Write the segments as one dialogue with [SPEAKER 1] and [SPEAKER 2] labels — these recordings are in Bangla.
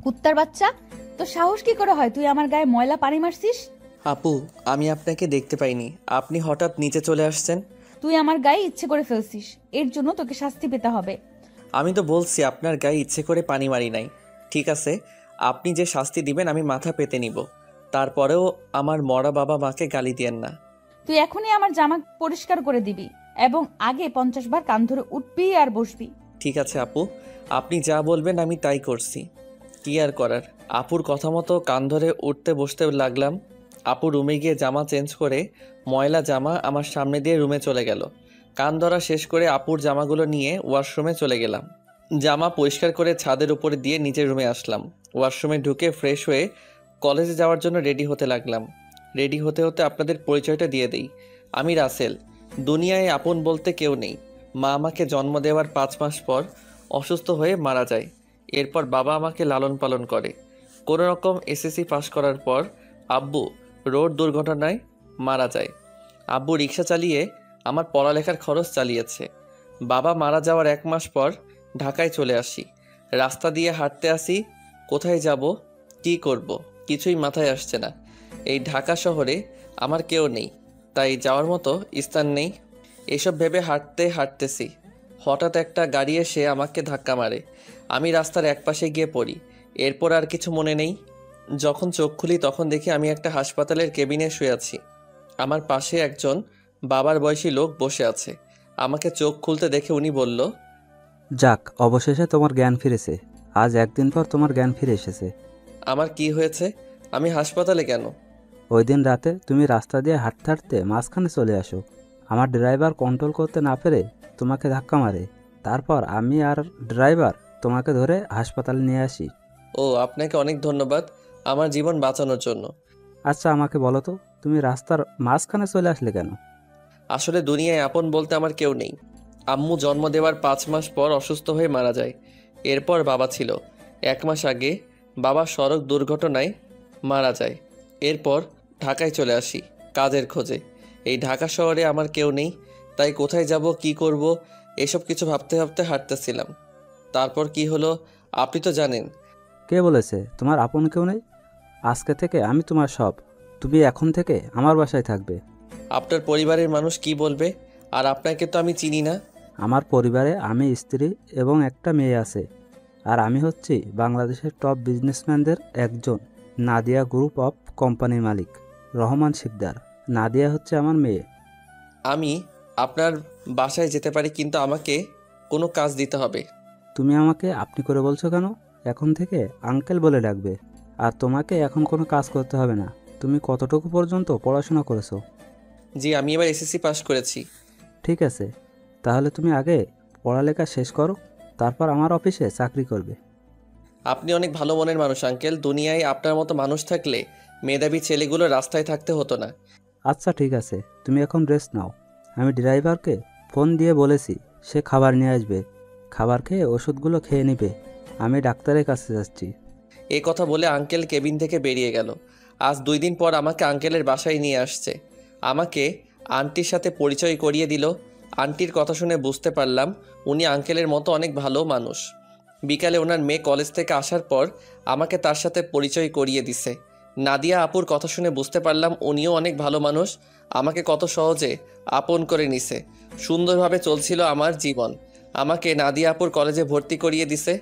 [SPEAKER 1] কুত্তার বাচ্চা, তো সাহস কি করে হয় তুই আমার গায়ে ময়লা পানি মারছিস?
[SPEAKER 2] আপু, আমি আপনাকে দেখতে পাইনি, আপনি হঠাৎ নিচে চলে আসছেন।
[SPEAKER 1] তুই আমার গায়ে ইচ্ছে করে ফেলছিস, এর জন্য তোকে শাস্তি পেতে হবে।
[SPEAKER 2] আমি তো বলছি আপনার গায়ে ইচ্ছে করে পানি মারি নাই। ঠিক আছে, আপনি যে শাস্তি দিবেন আমি মাথা পেতে নিব, তারপরেও আমার মরা বাবা মাকে গালি দিয়েন না।
[SPEAKER 1] তুই এখনই আমার জামা পরিষ্কার করে দিবি এবং আগে 50 বার কান ধরে উঠবি আর বসবি।
[SPEAKER 2] ঠিক আছে আপু, আপনি যা বলবেন আমি তাই করছি। কি আর করার, আপুর কথা মতো কান ধরে উঠতে বসতে লাগলাম। আপু রুমে গিয়ে জামা চেঞ্জ করে ময়লা জামা আমার সামনে দিয়ে রুমে চলে গেল। কান ধরা শেষ করে আপুর জামাগুলো নিয়ে ওয়াশরুমে চলে গেলাম। জামা পরিষ্কার করে ছাদের উপরে দিয়ে নিচের রুমে আসলাম। ওয়াশরুমে ঢুকে ফ্রেশ হয়ে কলেজে যাওয়ার জন্য রেডি হতে লাগলাম। রেডি হতে হতে আপনাদের পরিচয়টা দিয়ে দেই। আমি রাসেল। দুনিয়ায় আপন বলতে কেউ নেই। মা আমাকে জন্ম দেওয়ার 5 মাস পর অসুস্থ হয়ে মারা যায়। এরপর বাবা আমাকে লালন পালন করে। কোনো রকম এসএসসি পাশ করার পর আব্বু রোড দুর্ঘটনায় মারা যায়। আব্বু রিক্সা চালিয়ে আমার পড়ালেখার খরচ চালিয়েছে। বাবা মারা যাওয়ার 1 মাস পর ঢাকায় চলে আসি। রাস্তা দিয়ে হাঁটতে আসি, কোথায় যাব, কি করব, কিছুই মাথায় আসছে না। এই ঢাকা শহরে আমার কেউ নেই, তাই যাওয়ার মতো স্থান নেই। এসব ভেবে হাঁটতে হাঁটতেছি, হঠাৎ একটা গাড়ি এসে আমাকে ধাক্কা মারে। আমি রাস্তার একপাশে গিয়ে পড়ি। এরপর আর কিছু মনে নেই। যখন চোখ খুলি তখন দেখি আমি একটা হাসপাতালের কেবিনে শুয়ে আছি। আমার পাশে একজন বাবার বয়সী লোক বসে আছে। আমাকে চোখ খুলতে দেখে উনি বলল,
[SPEAKER 3] যাক, অবশেষে তোমার জ্ঞান ফিরেছে। আজ একদিন পর তোমার জ্ঞান ফিরে এসেছে।
[SPEAKER 2] আমার কি হয়েছে? আমি হাসপাতালে কেন?
[SPEAKER 3] ওই দিন রাতে তুমি রাস্তা দিয়ে হাঁটতে হাঁটতে মাঝখানে চলে আসো। আমার ড্রাইভার কন্ট্রোল করতে না পেরে তোমাকে ধাক্কা মারে। তারপর আমি আর ড্রাইভার তোমাকে ধরে হাসপাতালে নিয়ে আসি।
[SPEAKER 2] ও, আপনাকে অনেক ধন্যবাদ আমার জীবন বাঁচানোর জন্য।
[SPEAKER 3] আচ্ছা, আমাকে বলো তো, তুমি রাস্তার মাঝখানে চলে আসলে কেন?
[SPEAKER 2] আসলে দুনিয়ায় আপন বলতে আমার কেউ নেই। আম্মু জন্ম দেওয়ার 5 মাস পর অসুস্থ হয়ে মারা যায়। এরপর বাবা ছিল। 1 মাস আগে বাবা সড়ক দুর্ঘটনায় মারা যায়। এরপর ঢাকায় চলে আসি কাজের খোঁজে। এই ঢাকা শহরে আমার কেউ নেই, তাই কোথায় যাব, কি করব, এসব কিছু ভাবতে ভাবতে হাঁটতেছিলাম। তারপর কি হলো আপনি তো জানেন।
[SPEAKER 3] কে বলেছে তোমার আপন কেউ নেই? আজকে থেকে আমি তোমার সব। তুমি এখন থেকে আমার বাসায় থাকবে।
[SPEAKER 2] আপনার পরিবারের মানুষ কি বলবে? আর আপনাকে তো আমি চিনি না।
[SPEAKER 3] আমার পরিবারে আমি, স্ত্রী এবং একটা মেয়ে আছে। আর আমি হচ্ছি বাংলাদেশের টপ বিজনেসম্যানদের একজন, নাদিয়া গ্রুপ অফ কোম্পানির মালিক রহমান শিকদার। নাদিয়া হচ্ছে আমার মেয়ে।
[SPEAKER 2] আমি আপনার বাসায় যেতে পারি, কিন্তু আমাকে কোনো কাজ দিতে হবে।
[SPEAKER 3] তুমি আমাকে আপনি করে বলছো কেন? এখন থেকে আঙ্কেল বলে ডাকবে। আর তোমাকে এখন কোনো কাজ করতে হবে না। তুমি কতটুকু পর্যন্ত পড়াশোনা করেছো?
[SPEAKER 2] জি, আমি এবার এসএসসি পাস করেছি।
[SPEAKER 3] ঠিক আছে, তাহলে তুমি আগে পড়ালেখা শেষ করো, তারপর আমার অফিসে চাকরি করবে।
[SPEAKER 2] আপনি অনেক ভালো মনের মানুষ আঙ্কেল। দুনিয়ায় আপনার মতো মানুষ থাকলে মেধাবী ছেলেগুলো রাস্তায় থাকতে হতো না।
[SPEAKER 3] আচ্ছা ঠিক আছে, তুমি এখন রেস্ট নাও। আমি ড্রাইভারকে ফোন দিয়ে বলেছি, সে খাবার নিয়ে আসবে। খাবার খেয়ে ওষুধগুলো খেয়ে নেবে। আমি ডাক্তারের কাছে যাচ্ছি।
[SPEAKER 2] এই কথা বলে আঙ্কেল কেবিন থেকে বেরিয়ে গেল। আজ 2 দিন পর আমাকে আঙ্কেলের বাসায় নিয়ে আসছে। আমাকে আন্টির সাথে পরিচয় করিয়ে দিল। আন্টির কথা শুনে বুঝতে পারলাম উনি আঙ্কেলের মতো অনেক ভালো মানুষ। বিকালে ওনার মেয়ে কলেজ থেকে আসার পর আমাকে তার সাথে পরিচয় করিয়ে দিছে। নাদিয়া আপুর কথা শুনে বুঝতে পারলাম উনিও অনেক ভালো মানুষ, আমাকে কত সহজে আপন করে নিছে। সুন্দরভাবে চলছিল আমার জীবন। আমাকে নাদিয়া আপুর কলেজে ভর্তি করিয়ে দিছে।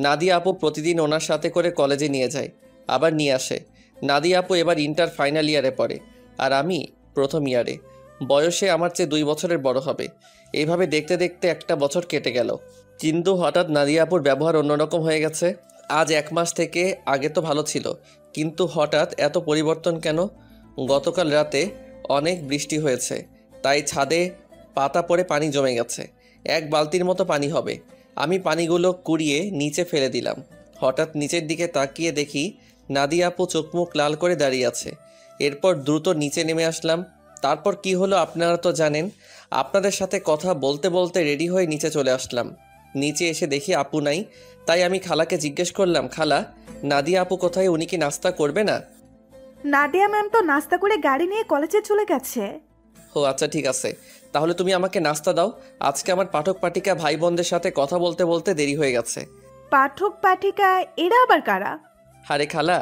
[SPEAKER 2] নাদিয়া আপু প্রতিদিন ওনার সাথে করে কলেজে নিয়ে যায়, আবার নিয়ে আসে। নাদিয়া আপু এবার ইন্টার ফাইনাল ইয়ারে পড়ে, আর আমি প্রথম ইয়ারে। বয়সে আমার চেয়ে 2 বছরের বড় হবে। এইভাবে দেখতে দেখতে একটা বছর কেটে গেল। কিন্তু হঠাৎ নাদিয়া আপুর ব্যবহার অন্যরকম হয়ে গেছে। আজ 1 মাস থেকে, আগে তো ভালো ছিল, কিন্তু হঠাৎ এত পরিবর্তন কেন? গতকাল রাতে অনেক বৃষ্টি হয়েছে, তাই ছাদে পাতা পড়ে পানি জমে গেছে। 1 বালতির মতো পানি হবে। আমি পানিগুলো কুড়িয়ে নিচে ফেলে দিলাম। হঠাৎ নিচের দিকে তাকিয়ে দেখি নাদিয়া আপু চোখ মুখ লাল করে দাঁড়িয়ে আছে। এরপর দ্রুত নিচে নেমে আসলাম। তারপর কি হলো আপনারা তো জানেন। আপনাদের সাথে কথা বলতে বলতে রেডি হয়ে নিচে চলে আসলাম। নিচে এসে দেখি আপু নাই, তাই আমি খালাকে জিজ্ঞেস করলাম, খালা, নাদিয়া আপু কোথায়, উনি কি নাস্তা করবে না?
[SPEAKER 4] নাদিয়া ম্যাম তো নাস্তা করে গাড়ি নিয়ে কলেজে চলে গেছে।
[SPEAKER 2] ও আচ্ছা, ঠিক আছে, তাহলে তুমি আমাকে নাস্তা দাও। আজকে আমার পাঠক পাঠিকা ভাই বোনদের সাথে কথা বলতে বলতে দেরি হয়ে গেছে।
[SPEAKER 4] পাঠক পাঠিকা এরা আবার কারা?
[SPEAKER 2] আরে খালা,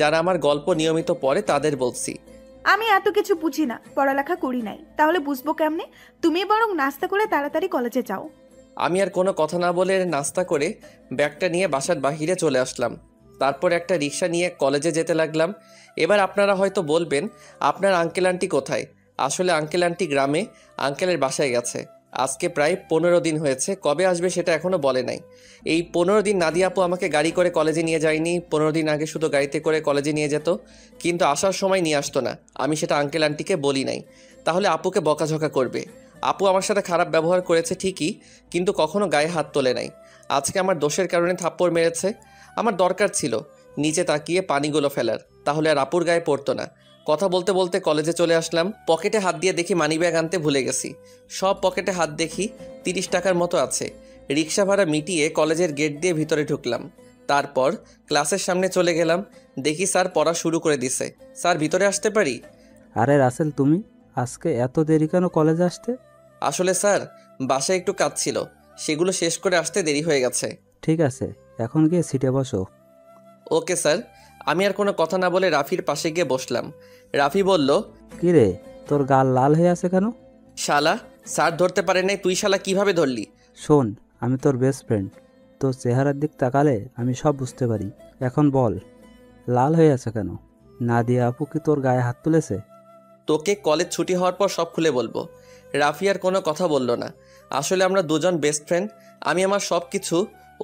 [SPEAKER 2] যারা আমার গল্প নিয়মিত পড়ে তাদের বলছি।
[SPEAKER 4] আমি এত কিছু বুঝি না, পড়ালেখা করি নাই, তাহলে বুঝবো কেমনে? তুমি বরং নাস্তা করে তাড়াতাড়ি কলেজে যাও।
[SPEAKER 2] আমি আর কোনো কথা না বলে নাস্তা করে ব্যাগটা নিয়ে বাসার বাহিরে চলে আসলাম। তারপর একটা রিক্সা নিয়ে কলেজে যেতে লাগলাম। এবার আপনারা হয়তো বলবেন, আপনার আঙ্কেল আন্টি কোথায়? আসলে আঙ্কেল আন্টি গ্রামে আঙ্কেলের বাসায় গেছে। আজকে প্রায় 15 দিন হয়েছে। কবে আসবে সেটা এখনও বলে নাই। এই 15 দিন নাদিয়া আপু আমাকে গাড়ি করে কলেজে নিয়ে যায়নি। 15 দিন আগে শুধু গাড়িতে করে কলেজে নিয়ে যেত, কিন্তু আসার সময় নিয়ে আসতো না। আমি সেটা আঙ্কেল আন্টিকে বলি নাই, তাহলে আপুকে বকাঝকা করবে। আপু আমার সাথে খারাপ ব্যবহার করেছে ঠিকই, কিন্তু কখনো গায়ে হাত তোলে নাই। আজকে আমার দোষের কারণে থাপ্পড় মেরেছে। আমার দরকার ছিল নিচে তাকিয়ে পানিগুলো ফেলার, তাহলে আর আপুর গায়ে পড়তো না। কথা বলতে বলতে কলেজে চলে আসলাম। পকেটে হাত দিয়ে দেখি মানিব্যাগ আনতে ভুলে গেছি। সব পকেটে হাত দেখি 30 টাকার মতো আছে। রিক্সা ভাড়া মিটিয়ে কলেজের গেট দিয়ে ভিতরে ঢুকলাম। তারপর ক্লাসের সামনে চলে গেলাম। দেখি স্যার পড়া শুরু করে দিছে। স্যার, ভিতরে আসতে পারি?
[SPEAKER 3] আরে রাসেল, তুমি আজকে এত দেরি কেন কলেজে আসতে?
[SPEAKER 2] আসলে স্যার, বাসায় একটু কাজ ছিল, সেগুলো শেষ করে আসতে দেরি হয়ে গেছে।
[SPEAKER 3] ঠিক আছে, এখন গিয়ে সিটে বসো।
[SPEAKER 2] Okay sir. আমি আর কোনো কথা না বলে রাফির পাশে গিয়ে বসলাম। রাফি বলল,
[SPEAKER 3] কি রে, তোর গাল লাল হয়ে আছে কেন?
[SPEAKER 2] শালা, স্যার ধরতে পারে নাই, তুই শালা কিভাবে ধরলি?
[SPEAKER 3] শোন, আমি তোর বেস্ট ফ্রেন্ড। তোর চেহারার দিক তাকালে আমি সব বুঝতে পারি। এখন বল, লাল হয়ে আছে কেন? নাদিয়া আপু কি তোর গায়ে হাত তুলেছে?
[SPEAKER 2] তোকে কলেজ ছুটি হওয়ার পর সব খুলে বলবো। রাফি আর কোনো কথা বলল না। আসলে আমরা দুজন বেস্ট ফ্রেন্ড। আমি আমার সব কিছু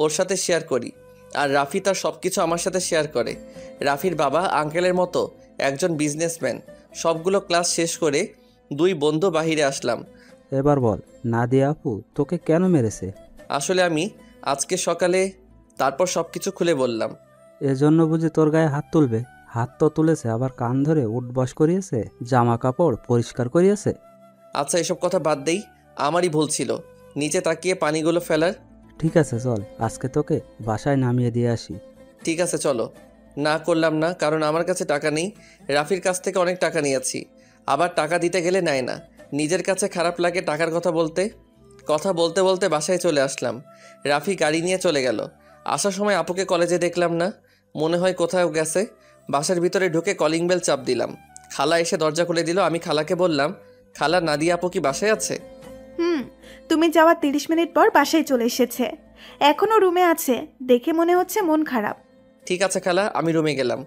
[SPEAKER 2] ওর সাথে শেয়ার করি, আর রাফি তার সব কিছু আমার সাথে শেয়ার করে। রাফির বাবা আঙ্কেলের মতো একজন বিজনেসম্যান। সবগুলো ক্লাস শেষ করে দুই বন্ধু বাহিরে আসলাম।
[SPEAKER 3] এবার বল, নাদিয়া আপু তোকে কেন মেরেছে?
[SPEAKER 2] আসলে আমি আজকে সকালে, তারপর সব কিছু খুলে বললাম।
[SPEAKER 3] এজন্য বুঝি তোর গায়ে হাত তুলবে? হাত তো তুলেছে, আবার কান ধরে উঠবস করিয়েছে, জামা কাপড় পরিষ্কার করিয়েছে।
[SPEAKER 2] আচ্ছা, এসব কথা বাদ দেই, আমারই ভুল ছিল নিচে তাকিয়ে পানিগুলো ফেলার।
[SPEAKER 3] ঠিক আছে চল, আজকে তোকে বাসায় নামিয়ে দিয়ে আসি।
[SPEAKER 2] ঠিক আছে চলো। না করলাম না, কারণ আমার কাছে টাকা নেই। রাফির কাছ থেকে অনেক টাকা নিয়েছি, আবার টাকা দিতে গেলে নেয় না। নিজের কাছে খারাপ লাগে টাকার কথা বলতে। কথা বলতে বলতে বাসায় চলে আসলাম। রাফি গাড়ি নিয়ে চলে গেল। আসার সময় আপুকে কলেজে দেখলাম না, মনে হয় কোথাও গেছে। বাসার ভিতরে ঢুকে কলিং বেল চাপ দিলাম। খালা এসে দরজা খুলে দিল। আমি খালাকে বললাম, খালা, নাদিয়া আপু কি বাসায় আছে?
[SPEAKER 4] তুমি যাওয়ার 30 মিনিট পর বাসায় চলে এসেছে, এখনো রুমে আছে, দেখে মনে হচ্ছে মন খারাপ।
[SPEAKER 2] ঠিক আছে খালা, আমি রুমে গেলাম।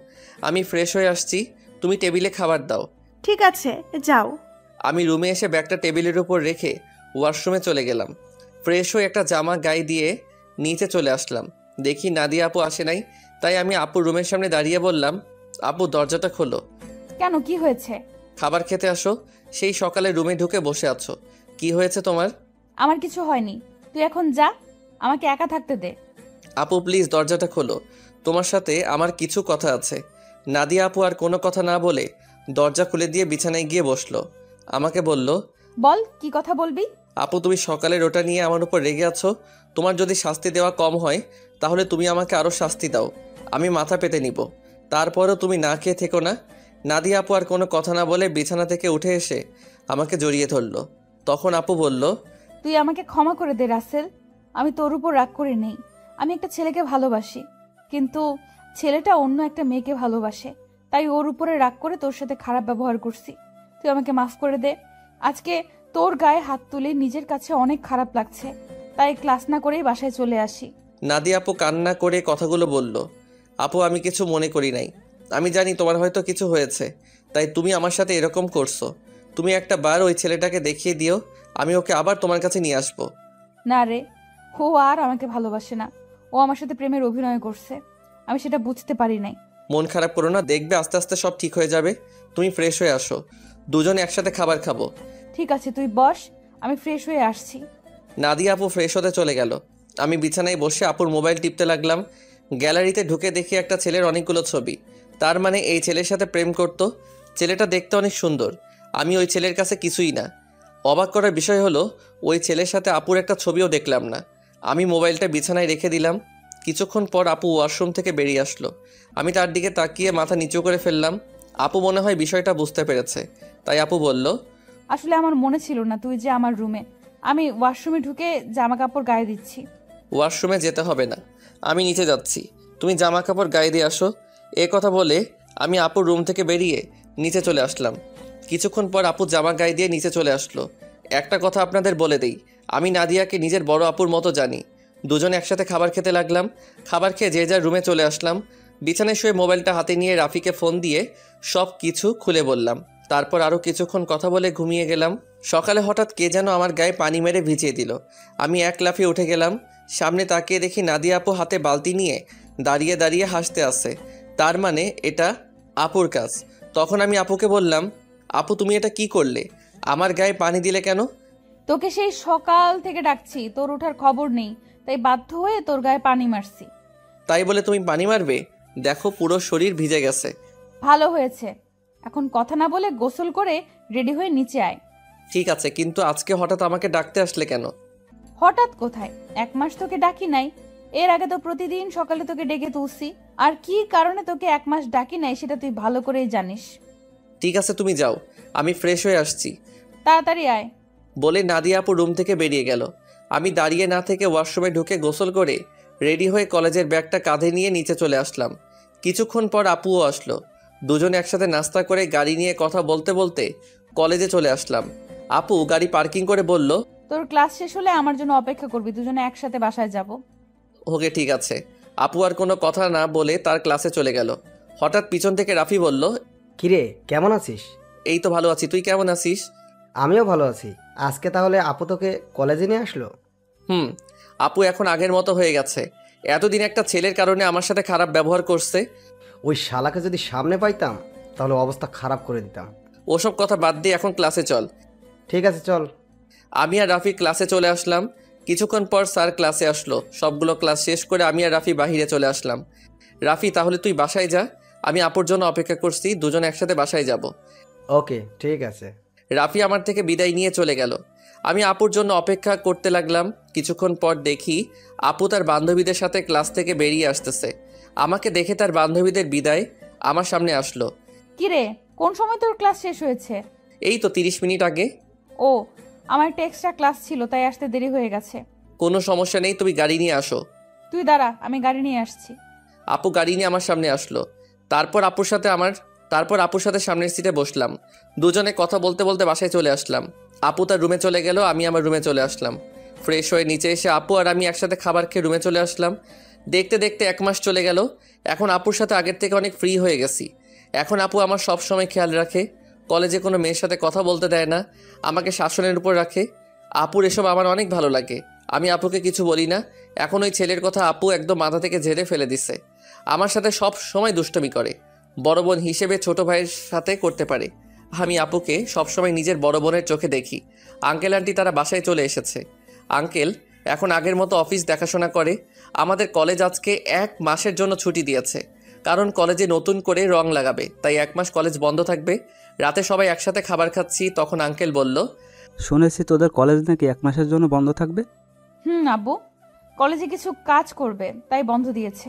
[SPEAKER 2] আমি ফ্রেশ হয়ে আসছি, তুমি টেবিলে খাবার দাও।
[SPEAKER 4] ঠিক আছে, যাও।
[SPEAKER 2] আমি রুমে এসে ব্যাগটা টেবিলের উপর রেখে ওয়াশরুমে চলে গেলাম। ফ্রেশ হয়ে একটা জামা গায়ে দিয়ে নিচে চলে আসলাম। দেখি নাদিয়া আপু আসে নাই, তাই আমি আপুর রুমের সামনে দাঁড়িয়ে বললাম, আপু দরজাটা খোলো।
[SPEAKER 1] কেন, কি হয়েছে?
[SPEAKER 2] খাবার খেতে আসো। সেই সকালে রুমে ঢুকে বসে আছো, কি হয়েছে তোমার?
[SPEAKER 1] আমার কিছু হয়নি, তুই এখন যা, আমাকে একা থাকতে দে।
[SPEAKER 2] আপু প্লিজ দরজাটা খোলো, তোমার সাথে আমার কিছু কথা আছে। নাদিয়া আপু আর কোনো কথা না বলে দরজা খুলে দিয়ে বিছানায় গিয়ে বসলো। আমাকে বলল,
[SPEAKER 1] বল, কি কথা বলবি?
[SPEAKER 2] আপু তুমি সকালের ওটা নিয়ে আমার উপর রেগে আছো। তোমার যদি শাস্তি দেওয়া কম হয় তাহলে তুমি আমাকে আরও শাস্তি দাও, আমি মাথা পেতে নিব। তারপরও তুমি না খেয়ে থেকো না। নাদিয়া আপু আর কোনো কথা না বলে বিছানা থেকে উঠে এসে আমাকে জড়িয়ে ধরলো। তখন আপু বলল,
[SPEAKER 1] তুই আমাকে ক্ষমা করে দে রাসেল, আমি তোর উপর রাগ করে নেই। আমি একটা ছেলেকে ভালোবাসি, কিন্তু ছেলেটা অন্য একটা মেয়েকে ভালোবাসে, তাই ওর উপরে রাগ করে তোর সাথে খারাপ ব্যবহার করছি। তুই আমাকে মাফ করে দে। আজকে তোর গায়ে হাত তুলে নিজের কাছে অনেক খারাপ লাগছে, তাই ক্লাস না করেই বাসায় চলে আসি।
[SPEAKER 2] নাদিয়া আপু কান্না করে কথাগুলো বলল। আপু আমি কিছু মনে করি নাই, আমি জানি তোমার হয়তো কিছু হয়েছে, তাই তুমি আমার সাথে এরকম করছো। তুমি একটা বার ওই ছেলেটাকে দেখিয়ে দিও, আমি ওকে আবার তোমার কাছে নিয়ে আসবো।
[SPEAKER 1] না রে, ও আর আমাকে ভালোবাসে না, ও আমার সাথে প্রেমের অভিনয় করছে, আমি সেটা বুঝতে পারি নাই।
[SPEAKER 2] মন খারাপ করো না, দেখবে আস্তে আস্তে সব ঠিক হয়ে যাবে। তুমি ফ্রেশ হয়ে আসো, দুজনে একসাথে খাবার খাবো।
[SPEAKER 1] ঠিক আছে, তুই বস, আমি ফ্রেশ হয়ে আসছি।
[SPEAKER 2] নাদিয়া আপু ফ্রেশ হতে চলে গেল। আমি বিছানায় বসে আপুর মোবাইল টিপতে লাগলাম। গ্যালারিতে ঢুকে দেখি একটা ছেলের অনেকগুলো ছবি। তার মানে এই ছেলের সাথে প্রেম করতো। ছেলেটা দেখতে অনেক সুন্দর, আমি ওই ছেলের কাছে কিছুই না। অবাক করার বিষয় হলো, ওই ছেলের সাথে আপুর একটা ছবিও দেখলাম না। আমি মোবাইলটা বিছানায় রেখে দিলাম। কিছুক্ষণ পর আপু ওয়াশরুম থেকে বেরিয়ে আসলো। আমি তার দিকে তাকিয়ে মাথা নিচু করে ফেললাম। আপু মনে হয় বিষয়টা বুঝতে পেরেছে, তাই আপু বলল,
[SPEAKER 1] আসলে আমার মনে ছিল না তুই যে আমার রুমে। আমি ওয়াশরুমে ঢুকে জামা কাপড় গায়ে দিচ্ছি।
[SPEAKER 2] ওয়াশরুমে যেতে হবে না, আমি নিচে যাচ্ছি, তুমি জামা কাপড় গায়ে দিয়ে আসো। এ কথা বলে আমি আপুর রুম থেকে বেরিয়ে নিচে চলে আসলাম। কিছুক্ষণ পর আপু জামা গায়ে দিয়ে নিচে চলে আসলো। একটা কথা আপনাদের বলে দেই, আমি নাদিয়াকে নিজের বড় আপুর মতো জানি। দুজনে একসাথে খাবার খেতে লাগলাম। খাবার খেয়ে যে যার রুমে চলে আসলাম। বিছানায় শুয়ে মোবাইলটা হাতে নিয়ে রাফিকে ফোন দিয়ে সব কিছু খুলে বললাম। তারপর আরও কিছুক্ষণ কথা বলে ঘুমিয়ে গেলাম। সকালে হঠাৎ কে যেন আমার গায়ে পানি মেরে ভিজিয়ে দিল। আমি এক লাফে উঠে গেলাম। সামনে তাকিয়ে দেখি নাদিয়া আপু হাতে বালতি নিয়ে দাঁড়িয়ে দাঁড়িয়ে হাসতে আসে। তার মানে এটা আপুর কাজ। তখন আমি আপুকে বললাম, আপু তুমি এটা কি করলে? আমার গায়ে পানি দিলে কেন?
[SPEAKER 1] তোকে সেই সকাল থেকে ডাকছি, তোর ওঠার খবর নেই, তাই বাধ্য হয়ে তোর গায়ে পানি মারছি।
[SPEAKER 2] তাই বলে তুমি পানি মারবে? দেখো পুরো শরীর ভিজে গেছে।
[SPEAKER 1] ভালো হয়েছে, এখন কথা না বলে গোসল করে রেডি হয়ে নিচে আয়।
[SPEAKER 2] ঠিক আছে, কিন্তু আজকে হঠাৎ আমাকে ডাকতে আসলে কেন?
[SPEAKER 1] হঠাৎ কোথায়, 1 মাস তোকে ডাকি নাই। এর আগে তো প্রতিদিন সকালে তোকে ডেকে তুলছি। আর কি কারণে তোকে 1 মাস ডাকি নাই সেটা তুই ভালো করেই জানিস।
[SPEAKER 2] ঠিক আছে তুমি যাও, আমি ফ্রেশ হয়ে আসছি।
[SPEAKER 1] তাড়াতাড়ি আয়।
[SPEAKER 2] বলে নাদিয়া আপু রুম থেকে বেরিয়ে গেল। আমি দাঁড়িয়ে না থেকে ওয়াশরুমে ঢুকে গোসল করে রেডি হয়ে কলেজের ব্যাগটা কাঁধে নিয়ে নিচে চলে আসলাম। কিছুক্ষণ পর আপুও আসলো। দুজনে একসাথে নাস্তা করে গাড়ি নিয়ে কথা বলতে বলতে কলেজে চলে আসলাম। আপু গাড়ি পার্কিং করে বলল,
[SPEAKER 1] তোর ক্লাস শেষ হলে আমার জন্য অপেক্ষা করবি, দুজনে একসাথে বাসায় যাব।
[SPEAKER 2] ওকে ঠিক আছে। আপু আর কোনো কথা না বলে তার ক্লাসে চলে গেল। হঠাৎ পিছন থেকে রাফি বলল,
[SPEAKER 5] কিরে কেমন আছিস?
[SPEAKER 2] এই তো ভালো আছি, তুই কেমন আছিস?
[SPEAKER 5] আমিও ভালো আছি। আজকে তাহলে আপু তোকে কলেজে নিয়ে আসলো?
[SPEAKER 2] আপু এখন আগের মতো হয়ে গেছে। এতদিন একটা ছেলের কারণে আমার সাথে খারাপ ব্যবহার করছে।
[SPEAKER 5] ওই শালাকে যদি সামনে পাইতাম তাহলে অবস্থা খারাপ করে দিতাম।
[SPEAKER 2] ওসব কথা বাদ দিয়ে এখন ক্লাসে চল।
[SPEAKER 5] ঠিক আছে চল।
[SPEAKER 2] আমি আর রাফি ক্লাসে চলে আসলাম। কিছুক্ষণ পর স্যার ক্লাসে আসলো। সবগুলো ক্লাস শেষ করে আমি আর রাফি বাহিরে চলে আসলাম। রাফি তাহলে তুই বাসায় যা, আমি আপুর জন্য অপেক্ষা করছি, দুজন একসাথে বাসায় যাব।
[SPEAKER 5] ওকে ঠিক আছে।
[SPEAKER 2] রাফি আমার থেকে বিদায় নিয়ে চলে গেল। আমি আপুর জন্য অপেক্ষা করতে লাগলাম। কিছুক্ষণ পর দেখি আপু তার বান্ধবীদের সাথে ক্লাস থেকে বেরিয়ে আসতেছে। আমাকে দেখে তার বান্ধবীদের বিদায় আমার সামনে আসলো।
[SPEAKER 1] কিরে, কোন সময় তোর ক্লাস শেষ হয়েছে?
[SPEAKER 2] এই তো 30 মিনিট আগে।
[SPEAKER 1] ও, আমার একটা এক্সট্রা ক্লাস ছিল তাই আসতে দেরি হয়ে গেছে।
[SPEAKER 2] কোনো সমস্যা নেই, তুমি গাড়ি নিয়ে আসো।
[SPEAKER 1] তুই দাঁড়া, আমি গাড়ি নিয়ে আসছি।
[SPEAKER 2] আপু গাড়ি নিয়ে আমার সামনে আসলো। তারপর আপুর সাথে সামনের সিটে বসলাম। দুজনে কথা বলতে বলতে বাসায় চলে আসলাম। আপু তার রুমে চলে গেল, আমি আমার রুমে চলে আসলাম। ফ্রেশ হয়ে নিচে এসে আপু আর আমি একসাথে খাবার খেয়ে রুমে চলে আসলাম। দেখতে দেখতে 1 মাস চলে গেল। এখন আপুর সাথে আগের থেকে অনেক ফ্রি হয়ে গেছি। এখন আপু আমার সব সময় খেয়াল রাখে। কলেজে কোনো মেয়ের সাথে কথা বলতে দেয় না, আমাকে শাসনের উপর রাখে। আপুর এসব আমার অনেক ভালো লাগে। আমি আপুকে কিছু বলি না। এখন ওই ছেলের কথা আপু একদম মাথা থেকে ঝেড়ে ফেলে দিছে। আমার সাথে সব সময় দুষ্টমি করে, বড় বোন হিসেবে ছোট ভাইয়ের সাথে করতে পারে। আমি আপুকে সবসময় নিজের বড় বোনের চোখে দেখি। আঙ্কেল আন্টি তারা বাসায় চলে এসেছে। আঙ্কেল এখন আগের মতো অফিস দেখাশোনা করে। আমাদের কলেজ আজকে 1 মাসের জন্য ছুটি দিয়েছে, কারণ কলেজে নতুন করে রং লাগাবে, তাই 1 মাস কলেজ বন্ধ থাকবে। রাতে সবাই একসাথে খাবার খাচ্ছি, তখন আঙ্কেল বলল,
[SPEAKER 3] শুনেছি তোদের কলেজ নাকি 1 মাসের জন্য বন্ধ থাকবে।
[SPEAKER 1] আব্বু কলেজে কিছু কাজ করবে তাই বন্ধ দিয়েছে।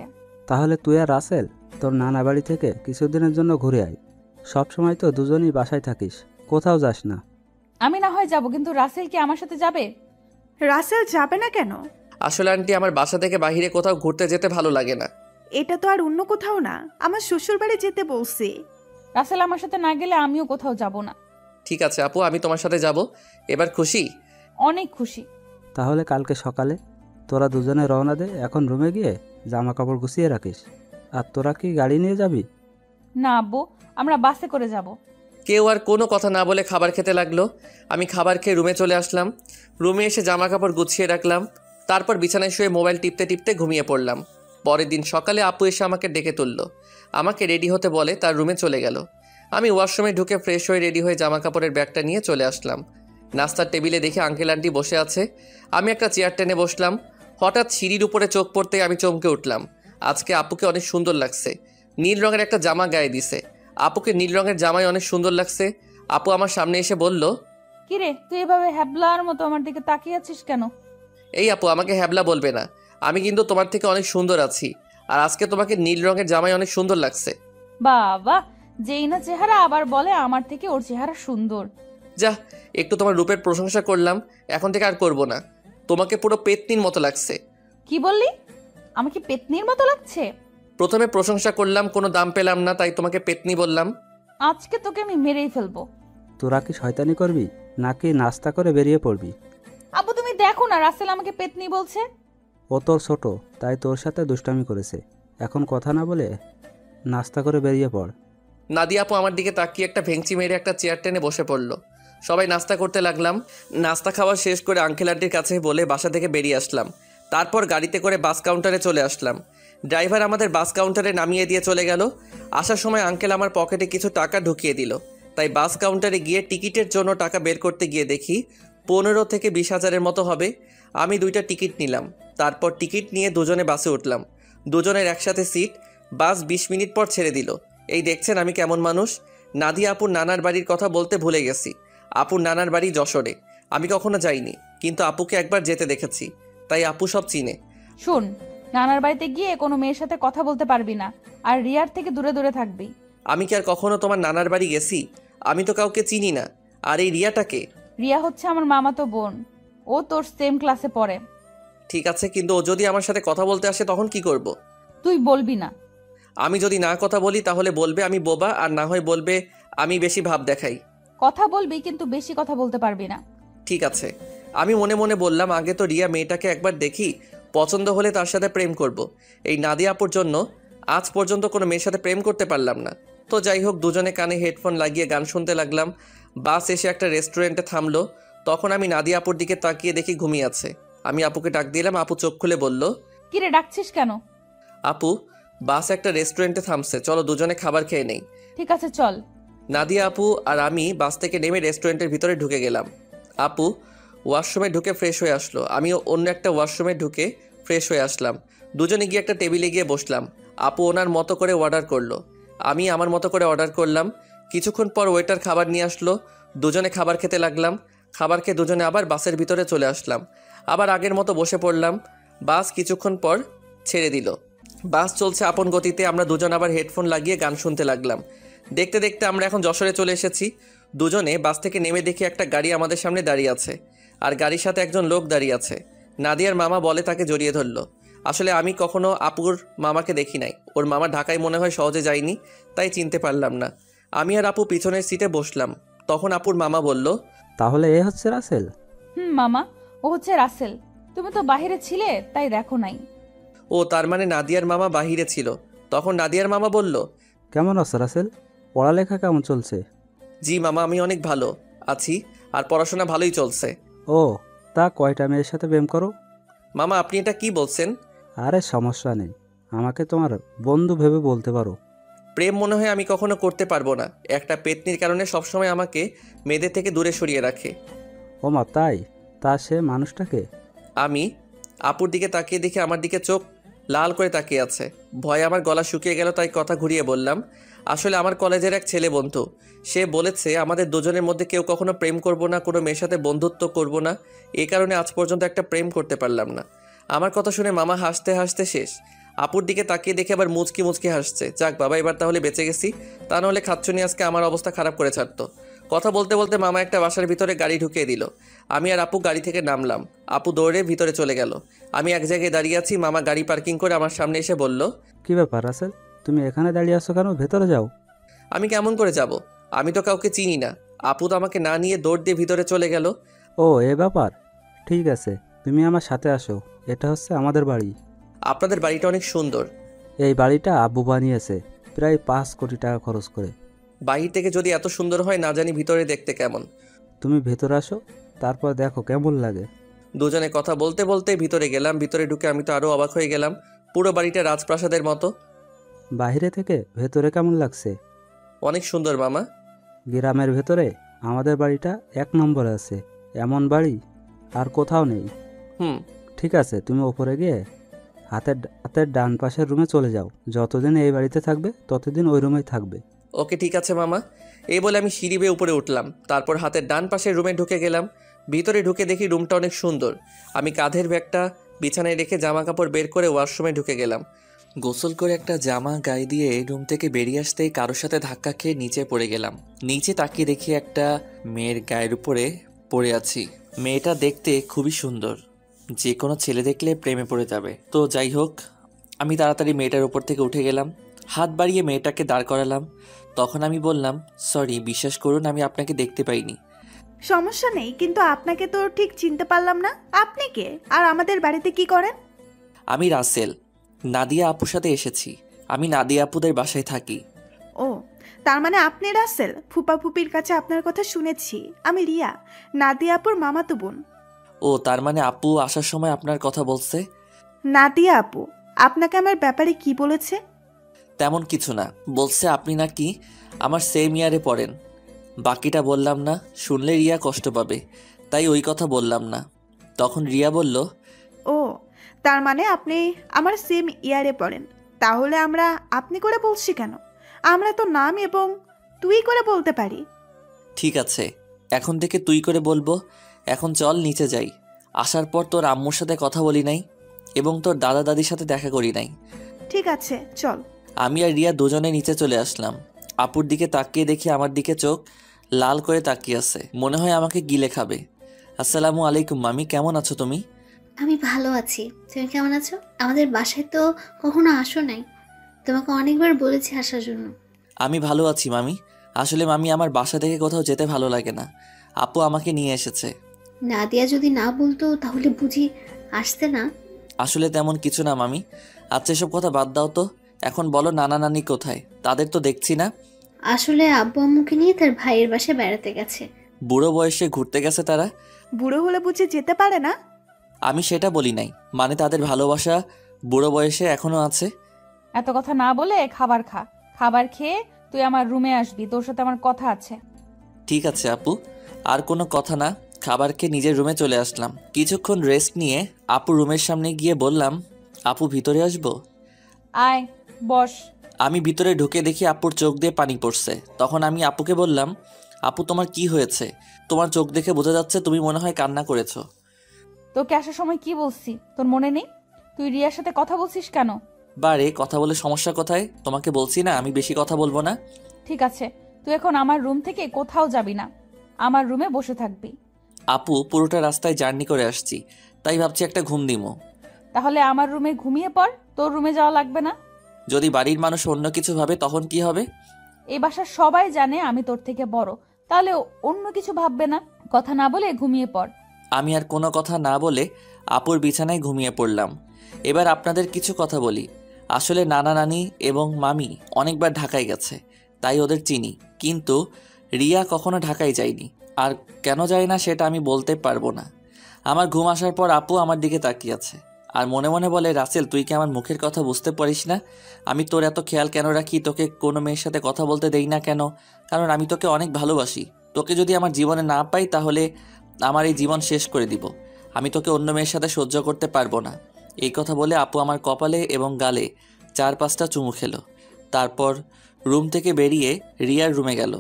[SPEAKER 3] তাহলে তুই আর রাসেল তোর নানা বাড়ি থেকে কিছুদিনের জন্য ঘুরে আয়। সব সময় তো দুজনেই বাসায় থাকিস, কোথাও যাস না।
[SPEAKER 1] আমি না হয় যাব, কিন্তু রাসেল কি আমার সাথে যাবে?
[SPEAKER 4] রাসেল যাবে না কেন?
[SPEAKER 2] আসলে আন্টি আমার বাসা থেকে বাইরে কোথাও ঘুরতে যেতে ভালো লাগে না।
[SPEAKER 4] এটা তো আর অন্য কোথাও না, আমার শ্বশুর বাড়ি যেতে বলছি।
[SPEAKER 1] রাসেল আমার সাথে না গেলে আমিও কোথাও যাব না।
[SPEAKER 2] ঠিক আছে আপু, আমি তোমার সাথে যাব। এবার খুশি?
[SPEAKER 1] অনেক খুশি।
[SPEAKER 3] তাহলে কালকে সকালে তোরা দুজনে রওনা দে। এখন রুমে গিয়ে জামা কাপড় গুছিয়ে রাখিস। আর তোরা কি গাড়ি নিয়ে যাবি?
[SPEAKER 1] না আব্বু, আমরা বাসে করে যাব।
[SPEAKER 2] কেউ আর কোনো কথা না বলে খাবার খেতে লাগলো। আমি খাবার খেয়ে রুমে চলে আসলাম। রুমে এসে জামা কাপড় গুছিয়ে রাখলাম। তারপর বিছানায় শুয়ে মোবাইল টিপতে টিপতে ঘুমিয়ে পড়লাম। পরের দিন সকালে আপু এসে আমাকে ডেকে তুলল। আমাকে রেডি হতে বলে তার রুমে চলে গেল। আমি ওয়াশরুমে ঢুকে ফ্রেশ হয়ে রেডি হয়ে জামা কাপড়ের ব্যাগটা নিয়ে চলে আসলাম। নাস্তার টেবিলে দেখে আঙ্কেল আন্টি বসে আছে। আমি একটা চেয়ার টেনে বসলাম। হঠাৎ সিঁড়ির উপরে চোখ পড়তে আমি চমকে উঠলাম। আজকে আপুকে অনেক সুন্দর লাগছে। নীল রঙের একটা জামা গায়ে দিছে। আপুকে নীল রঙের জামাই অনেক সুন্দর লাগছে। আপু আমার সামনে এসে বলল,
[SPEAKER 1] কিরে, তুই এভাবে হ্যাবলার মতো আমার দিকে তাকিয়ে আছিস কেন?
[SPEAKER 2] এই আপু আমাকে হ্যাবলা বলবে না, আমি কিন্তু তোমার থেকে অনেক সুন্দর আছি। আর আজকে তোমাকে নীল রঙের জামাই অনেক সুন্দর লাগছে।
[SPEAKER 1] বাবা, যেই না চেহারা আবার বলে আমার থেকে ওর চেহারা সুন্দর।
[SPEAKER 2] যা, একটু তোমার রূপের প্রশংসা করলাম, এখন থেকে আর করব না। তোমাকে পুরো পেতনির মতো লাগছে।
[SPEAKER 1] কি বললি? আমাকে পেতনির মতো লাগছে?
[SPEAKER 2] প্রথমে প্রশংসা করলাম, কোনো দাম পেলাম না, তাই তোমাকে পেতনি বললাম।
[SPEAKER 1] আজকে তোকে আমি মেরেই ফেলবো।
[SPEAKER 3] তোরা কি শয়তানি করবি নাকি নাস্তা করে বেরিয়ে পড়বি?
[SPEAKER 1] আব্বু তুমি দেখো না, রাসেল আমাকে পেতনি বলছে।
[SPEAKER 3] ও তোর ছোট, তাই তোর সাথে দুষ্টামি করেছে। এখন কথা না বলে নাস্তা করে বেরিয়ে পড়।
[SPEAKER 2] নাদিয়া আপু আমার দিকে তাকিয়ে একটা ভেঙচি মেরে একটা চেয়ার টেনে বসে পড়লো। সবাই নাস্তা করতে লাগলাম। নাস্তা খাওয়া শেষ করে আঙ্কেল আন্টির কাছে বলে বাসা থেকে বেরিয়ে আসলাম। তারপর গাড়িতে করে বাস কাউন্টারে চলে আসলাম। ড্রাইভার আমাদের বাস কাউন্টারে নামিয়ে দিয়ে চলে গেল। আসার সময় আঙ্কেল আমার পকেটে কিছু টাকা ঢুকিয়ে দিল। তাই বাস কাউন্টারে গিয়ে টিকিটের জন্য টাকা বের করতে গিয়ে দেখি 15 থেকে 20,000-এর মতো হবে। আমি 2টা টিকিট নিলাম। তারপর টিকিট নিয়ে দুজনে বাসে উঠলাম। দুজনের একসাথে সিট। বাস 20 মিনিট পর ছেড়ে দিল। এই দেখছেন আমি কেমন মানুষ। নাদিয়া আপুর নানার বাড়ির কথা বলতে ভুলে গেছি। আপুর নানার বাড়ি যশোরে। আমি কখনো যাইনি, কিন্তু আপুকে একবার যেতে দেখেছি, তাই আপু সব চিনে।
[SPEAKER 1] শোন, নানার বাড়িতে গিয়ে কোনো মেয়ের সাথে কথা বলতে পারবি না, আর রিয়ার থেকে দূরে দূরে থাকবি।
[SPEAKER 2] আমি কি আর কখনো তোমার নানার বাড়ি গেছি? আমি তো কাউকে চিনি না। আর এই রিয়াটাকে?
[SPEAKER 1] রিয়া হচ্ছে আমার মামাতো বোন, ও তোর সেম ক্লাসে পড়ে।
[SPEAKER 2] ঠিক আছে, কিন্তু ও যদি আমার সাথে কথা বলতে আসে তখন কি করব?
[SPEAKER 1] তুই বলবি না।
[SPEAKER 2] আমি যদি না কথা বলি তাহলে বলবে আমি বোবা, আর না হয় বলবে আমি বেশি ভাব দেখাই।
[SPEAKER 1] কথা বলবি, কিন্তু বেশি কথা বলতে পারবি না।
[SPEAKER 2] ঠিক আছে। আমি মনে মনে বললাম, আগে তো রিয়া মেয়েটাকে একবার দেখি, পছন্দ হলে তার সাথে প্রেম করব। এই নাদিয়া আপুর জন্য আজ পর্যন্ত কোনো মেয়ের সাথে প্রেম করতে পারলাম না। তো যাই হোক, দুজনে কানে হেডফোন লাগিয়ে গান শুনতে লাগলাম। বাস এসে একটা রেস্টুরেন্টে থামলো। তখন আমি নাদিয়া আপুর দিকে তাকিয়ে দেখি ঘুমিয়ে আছে। আমি আপুকে ডাক দিলাম। আপু চোখ খুলে বলল,
[SPEAKER 1] কিরে ডাকছিস কেন?
[SPEAKER 2] আপু, বাস একটা রেস্টুরেন্টে থামছে, চলো দুজনে খাবার খেয়ে নেই।
[SPEAKER 1] ঠিক আছে চল।
[SPEAKER 2] নাদিয়া আপু আর আমি বাস থেকে নেমে রেস্টুরেন্টের ভিতরে ঢুকে গেলাম। আপু ওয়াশরুমে ঢুকে ফ্রেশ হয়ে আসলো। আমিও অন্য একটা ওয়াশরুমে ঢুকে ফ্রেশ হয়ে আসলাম। দুজনে গিয়ে একটা টেবিলে গিয়ে বসলাম। আপু ওনার মতো করে অর্ডার করলো, আমি আমার মতো করে অর্ডার করলাম। কিছুক্ষণ পর ওয়েটার খাবার নিয়ে আসলো। দুজনে খাবার খেতে লাগলাম। খাবার খেয়ে দুজনে আবার বাসের ভিতরে চলে আসলাম। আবার আগের মতো বসে পড়লাম। বাস কিছুক্ষণ পর ছেড়ে দিল। বাস চলছে আপন গতিতে। আমরা দুজন আবার হেডফোন লাগিয়ে গান শুনতে লাগলাম। দেখতে দেখতে আমরা এখন যশোরে চলে এসেছি। দুজনে বাস থেকে নেমে দেখি একটা গাড়ি আমাদের সামনে দাঁড়িয়ে আছে, আর গাড়ির সাথে একজন লোক দাঁড়িয়ে আছে। নাদিয়ার মামা বলে তাকে জড়িয়ে ধরলো। আসলে আমি কখনো আপুর মামাকে দেখি নাই। ওর মামা ঢাকায় মনে হয় সহজে যায়নি, তাই চিনতে পারলাম না। আমি আর আপু পিছনের সিটে বসলাম। তখন আপুর মামা বলল,
[SPEAKER 3] তাহলে এ হচ্ছে রাসেল?
[SPEAKER 1] মামা, ও হচ্ছে রাসেল। তুমি তো বাইরে ছিলে, তাই দেখো নাই।
[SPEAKER 2] ও তার মানে নাদিয়ার মামা বাহিরে ছিল। তখন নাদিয়ার মামা বলল,
[SPEAKER 3] কেমন আছো রাসেল? পড়ালেখা কেমন চলছে?
[SPEAKER 2] জি মামা, আমি অনেক ভালো আছি, আর পড়াশোনা ভালোই চলছে।
[SPEAKER 3] ও, তা কয়টা মেয়ের সাথে প্রেম করো?
[SPEAKER 2] মামা আপনি এটা কি বলছেন?
[SPEAKER 3] আরে সমস্যা নেই, আমাকে তোমার বন্ধু ভেবে বলতে পারো।
[SPEAKER 2] প্রেম মনে হয় আমি কখনো করতে পারবো না। একটা পেতনির কারণে সবসময় আমাকে মেয়েদের থেকে দূরে সরিয়ে রাখে।
[SPEAKER 3] ও মা, তাই? তা সে মানুষটাকে?
[SPEAKER 2] আমি আপুর দিকে তাকিয়ে দেখি আমার দিকে চোখ লাল করে তাকিয়ে আছে। ভয়ে আমার গলা শুকিয়ে গেল, তাই কথা ঘুরিয়ে বললাম, আসলে আমার কলেজের এক ছেলে বন্ধু। সে বলেছে আমাদের দুজনের মধ্যে কেউ কখনো প্রেম করব না, কোনো মেয়ের সাথে বন্ধুত্ব করব না। এই কারণে আজ পর্যন্ত একটা প্রেম করতে পারলাম না। আমার কথা শুনে মামা হাসতে হাসতে শেষ। আপুর দিকে তাকিয়ে দেখে আবার মুচকি মুচকি হাসছে। যাক বাবা, এবার তাহলে বেঁচে গেছি। তা নাহলে খাচ্ছনি আজকে আমার অবস্থা খারাপ করে ছাড়তো। কথা বলতে বলতে মামা একটা বাসার ভিতরে গাড়ি ঢুকিয়ে দিল। আমি আর আপু গাড়ি থেকে নামলাম। আপু দৌড়ে ভিতরে চলে গেল। আমি এক জায়গায় দাঁড়িয়ে আছি। মামা গাড়ি পার্কিং করে আমার সামনে এসে বলল,
[SPEAKER 3] কি ব্যাপার রাসেল, তুমি এখানে দাঁড়িয়ে আছো কেন? ভেতরে যাও।
[SPEAKER 2] আমি কেমন করে যাব? আমি তো কাউকে চিনি না। আপু তো আমাকে না নিয়ে দৌড় দিয়ে ভিতরে চলে গেল।
[SPEAKER 3] ও, এ ব্যাপার। ঠিক আছে, তুমি আমার সাথে আসো। এটা হচ্ছে আমাদের বাড়ি।
[SPEAKER 2] আপনাদের বাড়িটা অনেক সুন্দর।
[SPEAKER 3] এই বাড়িটা আব্বু বানিয়েছে প্রায় 5 কোটি টাকা খরচ করে।
[SPEAKER 2] বাহির থেকে যদি এত সুন্দর হয়, না জানি ভিতরে দেখতে কেমন।
[SPEAKER 3] তুমি ভেতরে আসো, তারপর দেখো কেমন লাগে।
[SPEAKER 2] দুজনে কথা বলতে বলতে ভিতরে গেলাম। ভিতরে ঢুকে আমি তো আরও অবাক হয়ে গেলাম। পুরো বাড়িটা রাজপ্রাসাদের মতো।
[SPEAKER 3] বাইরে থেকে ভেতরে কেমন লাগছে?
[SPEAKER 2] অনেক সুন্দর মামা।
[SPEAKER 3] গ্রামের ভেতরে আমাদের বাড়িটা 1 নম্বরে আছে। এমন বাড়ি আর কোথাও নেই।
[SPEAKER 2] হুম।
[SPEAKER 3] ঠিক আছে, তুমি ওপরে গিয়ে হাতের ডান পাশের রুমে চলে যাও। যতদিন এই বাড়িতে থাকবে ততদিন ওই রুমেই থাকবে।
[SPEAKER 2] ওকে ঠিক আছে মামা। এই বলে আমি সিঁড়ি বেয়ে উপরে উঠলাম। তারপর হাতের ডান পাশের রুমে ঢুকে গেলাম। ভিতরে ঢুকে দেখি রুমটা অনেক সুন্দর। আমি কাঁধের ব্যাগটা বিছানায় রেখে জামা কাপড় বের করে ওয়াশরুমে ঢুকে গেলাম। গোসল করে একটা জামা গায়ে দিয়ে রুম থেকে বেরিয়ে আসতেই কারোর সাথে ধাক্কা খেয়ে নিচে পড়ে গেলাম। নিচে তাকিয়ে দেখি একটা মেয়ের গায়ের উপরে পড়ে আছি। মেয়েটা দেখতে খুবই সুন্দর, যে কোনো ছেলে দেখলে প্রেমে পড়ে যাবে। তো যাই হোক, আমি তাড়াতাড়ি মেয়েটার উপর থেকে উঠে গেলাম, হাত বাড়িয়ে মেয়েটাকে দাঁড় করালাম। তখন আমি বললাম, সরি, বিশ্বাস করুন আমি আপনাকে দেখতে পাইনি।
[SPEAKER 4] সমস্যা নেই, কিন্তু আপনাকে তো ঠিক চিনতে পারলাম না। আপনি কে, আর আমাদের বাড়িতে কি করেন?
[SPEAKER 2] আমি রাসেল, নাদিয়া আপুর সাথে এসেছি। আমি নাদিয়া আপুদের বাসায় থাকি।
[SPEAKER 4] ও, তার মানে আপনি রাসেল। ফুপা ফুপির কাছে আপনার কথা শুনেছি। আমি রিয়া, নাদিয়া আপুর মামাতো বোন।
[SPEAKER 2] ও, তার মানে আপু আসার সময় আপনার কথা বলছে?
[SPEAKER 4] নাদিয়া আপু আপনাকে আমার ব্যাপারে কি বলেছে?
[SPEAKER 2] তেমন কিছু না, বলছে আপনি নাকি আমার সেম ইয়ারে পড়েন। বাকিটা বললাম না, শুনলে রিয়া কষ্ট পাবে, তাই ওই কথা বললাম না। তখন রিয়া বলল,
[SPEAKER 4] ও, তার মানে আপনি আমার সেম ইয়ারে পড়েন। তাহলে আমরা আপনি করে বলছি কেন? আমরা তো নাম এবং তুই করে বলতে পারি।
[SPEAKER 2] ঠিক আছে, এখন থেকে তুই করে বলবো। এখন চল নিচে যাই। আসার পর তোর আম্মুর সাথে কথা বলি নাই এবং তোর দাদা দাদির সাথে দেখা করি নাই।
[SPEAKER 4] ঠিক আছে, চল।
[SPEAKER 2] আমি আর রিয়া দুজনে নিচে চলে আসলাম। আপুর দিকে তাকিয়ে দেখি আমার দিকে চোখ লাল করে তাকিয়ে আছে, মনে হয় আমাকে গিলে খাবে। আসসালামু আলাইকুম মামি, কেমন আছো তুমি?
[SPEAKER 6] আমি ভালো আছি, তুমি কেমন আছো? আমাদের বাসায় তো কখনো আসো নাই, তোমাকে অনেকবার বলেছি আসার জন্য।
[SPEAKER 2] আমি ভালো আছি মামি। আসলে মামি, আমার বাসা থেকে কোথাও যেতে ভালো লাগে না। আপু আমাকে নিয়ে এসেছে।
[SPEAKER 6] নাদিয়া যদি না বলতো তাহলে বুঝি আসতে না?
[SPEAKER 2] আসলে তেমন কিছু না মামি। আচ্ছা, এসব কথা বাদ দাও তো। এখন বলো, নানা নানি কোথায়? তাদের তো দেখছি না।
[SPEAKER 6] আসলে আব্বু আম্মুকে নিয়ে তার ভাইয়ের বাসায় বেড়াতে গেছে।
[SPEAKER 2] বুড়ো বয়সে ঘুরতে গেছে তারা?
[SPEAKER 4] বুড়ো হলে বুঝে যেতে পারে না?
[SPEAKER 2] আমি সেটা বলি নাই, মানে তাদের ভালোবাসা বুড়ো বয়সে এখনো আছে।
[SPEAKER 1] এত কথা না বলে খাবার খা। খাবার খেয়ে তুই আমার রুমে আসবি, তোর সাথে আমার কথা আছে।
[SPEAKER 2] ঠিক আছে আপু, আর কোনো কথা না। খাবার খেয়ে নিজের রুমে চলে আসলাম। কিছুক্ষণ রেস্ট নিয়ে আপু রুমের সামনে গিয়ে বললাম, আপু ভিতরে আসবো?
[SPEAKER 1] আয়, বস।
[SPEAKER 2] আমি ভিতরে ঢুকে দেখি আপুর চোখ দিয়ে পানি পড়ছে। তখন আমি আপুকে বললাম, আপু তোমার কি হয়েছে? তোমার চোখ দেখে বোঝা যাচ্ছে তুমি মনে হয় কান্না করেছো।
[SPEAKER 1] তোকে আসার সময় কি বলছি তোর মনে নেই? তুই রিয়ার সাথে কথা বলছিস কেন?
[SPEAKER 2] বারে, কথা বলে সমস্যা কোথায়? তোমাকে বলছি না আমি বেশি কথা বলবো না।
[SPEAKER 1] ঠিক আছে, তুই এখন আমার রুম থেকে কোথাও যাবি না, আমার রুমে বসে থাকবি।
[SPEAKER 2] আপু, পুরোটা রাস্তায় জার্নি করে আসছি, তাই ভাবছি একটা ঘুম দিমো।
[SPEAKER 1] তাহলে আমার রুমে ঘুমিয়ে পড়, তোর রুমে যাওয়া লাগবে না।
[SPEAKER 2] যদি বাড়ির মানুষ অন্য কিছু ভাবে তখন কি হবে?
[SPEAKER 1] এই বাসার সবাই জানে আমি তোর থেকে বড়, তাহলে অন্য কিছু ভাববে না। কথা না বলে ঘুমিয়ে পড়।
[SPEAKER 2] আমি আর কোনো কথা না বলে আপুর বিছানায় ঘুমিয়ে পড়লাম। এবার আপনাদের কিছু কথা বলি। আসলে নানা নানি এবং মামি অনেকবার ঢাকায় গেছে, তাই ওদের চিনি। কিন্তু রিয়া কখনো ঢাকায় যায়নি, আর কেন যায় না সেটা আমি বলতে পারবো না। আমার ঘুম আসার পর আপু আমার দিকে তাকিয়ে আছে আর মনে মনে বলে, রাসেল তুই কি আমার মুখের কথা বুঝতে পারিস না? আমি তোর এত খেয়াল কেন রাখি, তোকে কোনো মেয়ের সাথে কথা বলতে দেই না কেন? কারণ আমি তোকে অনেক ভালোবাসি। তোকে যদি আমার জীবনে না পাই তাহলে আমার এই জীবন শেষ করে দিব। আমি তোকে অন্য মেয়ের সাথে সহ্য করতে পারবো না। এই কথা বলে আপু আমার কপালে এবং গালে 4-5টা চুমু খেলো। তারপর রুম থেকে বেরিয়ে রিয়ার রুমে গেল।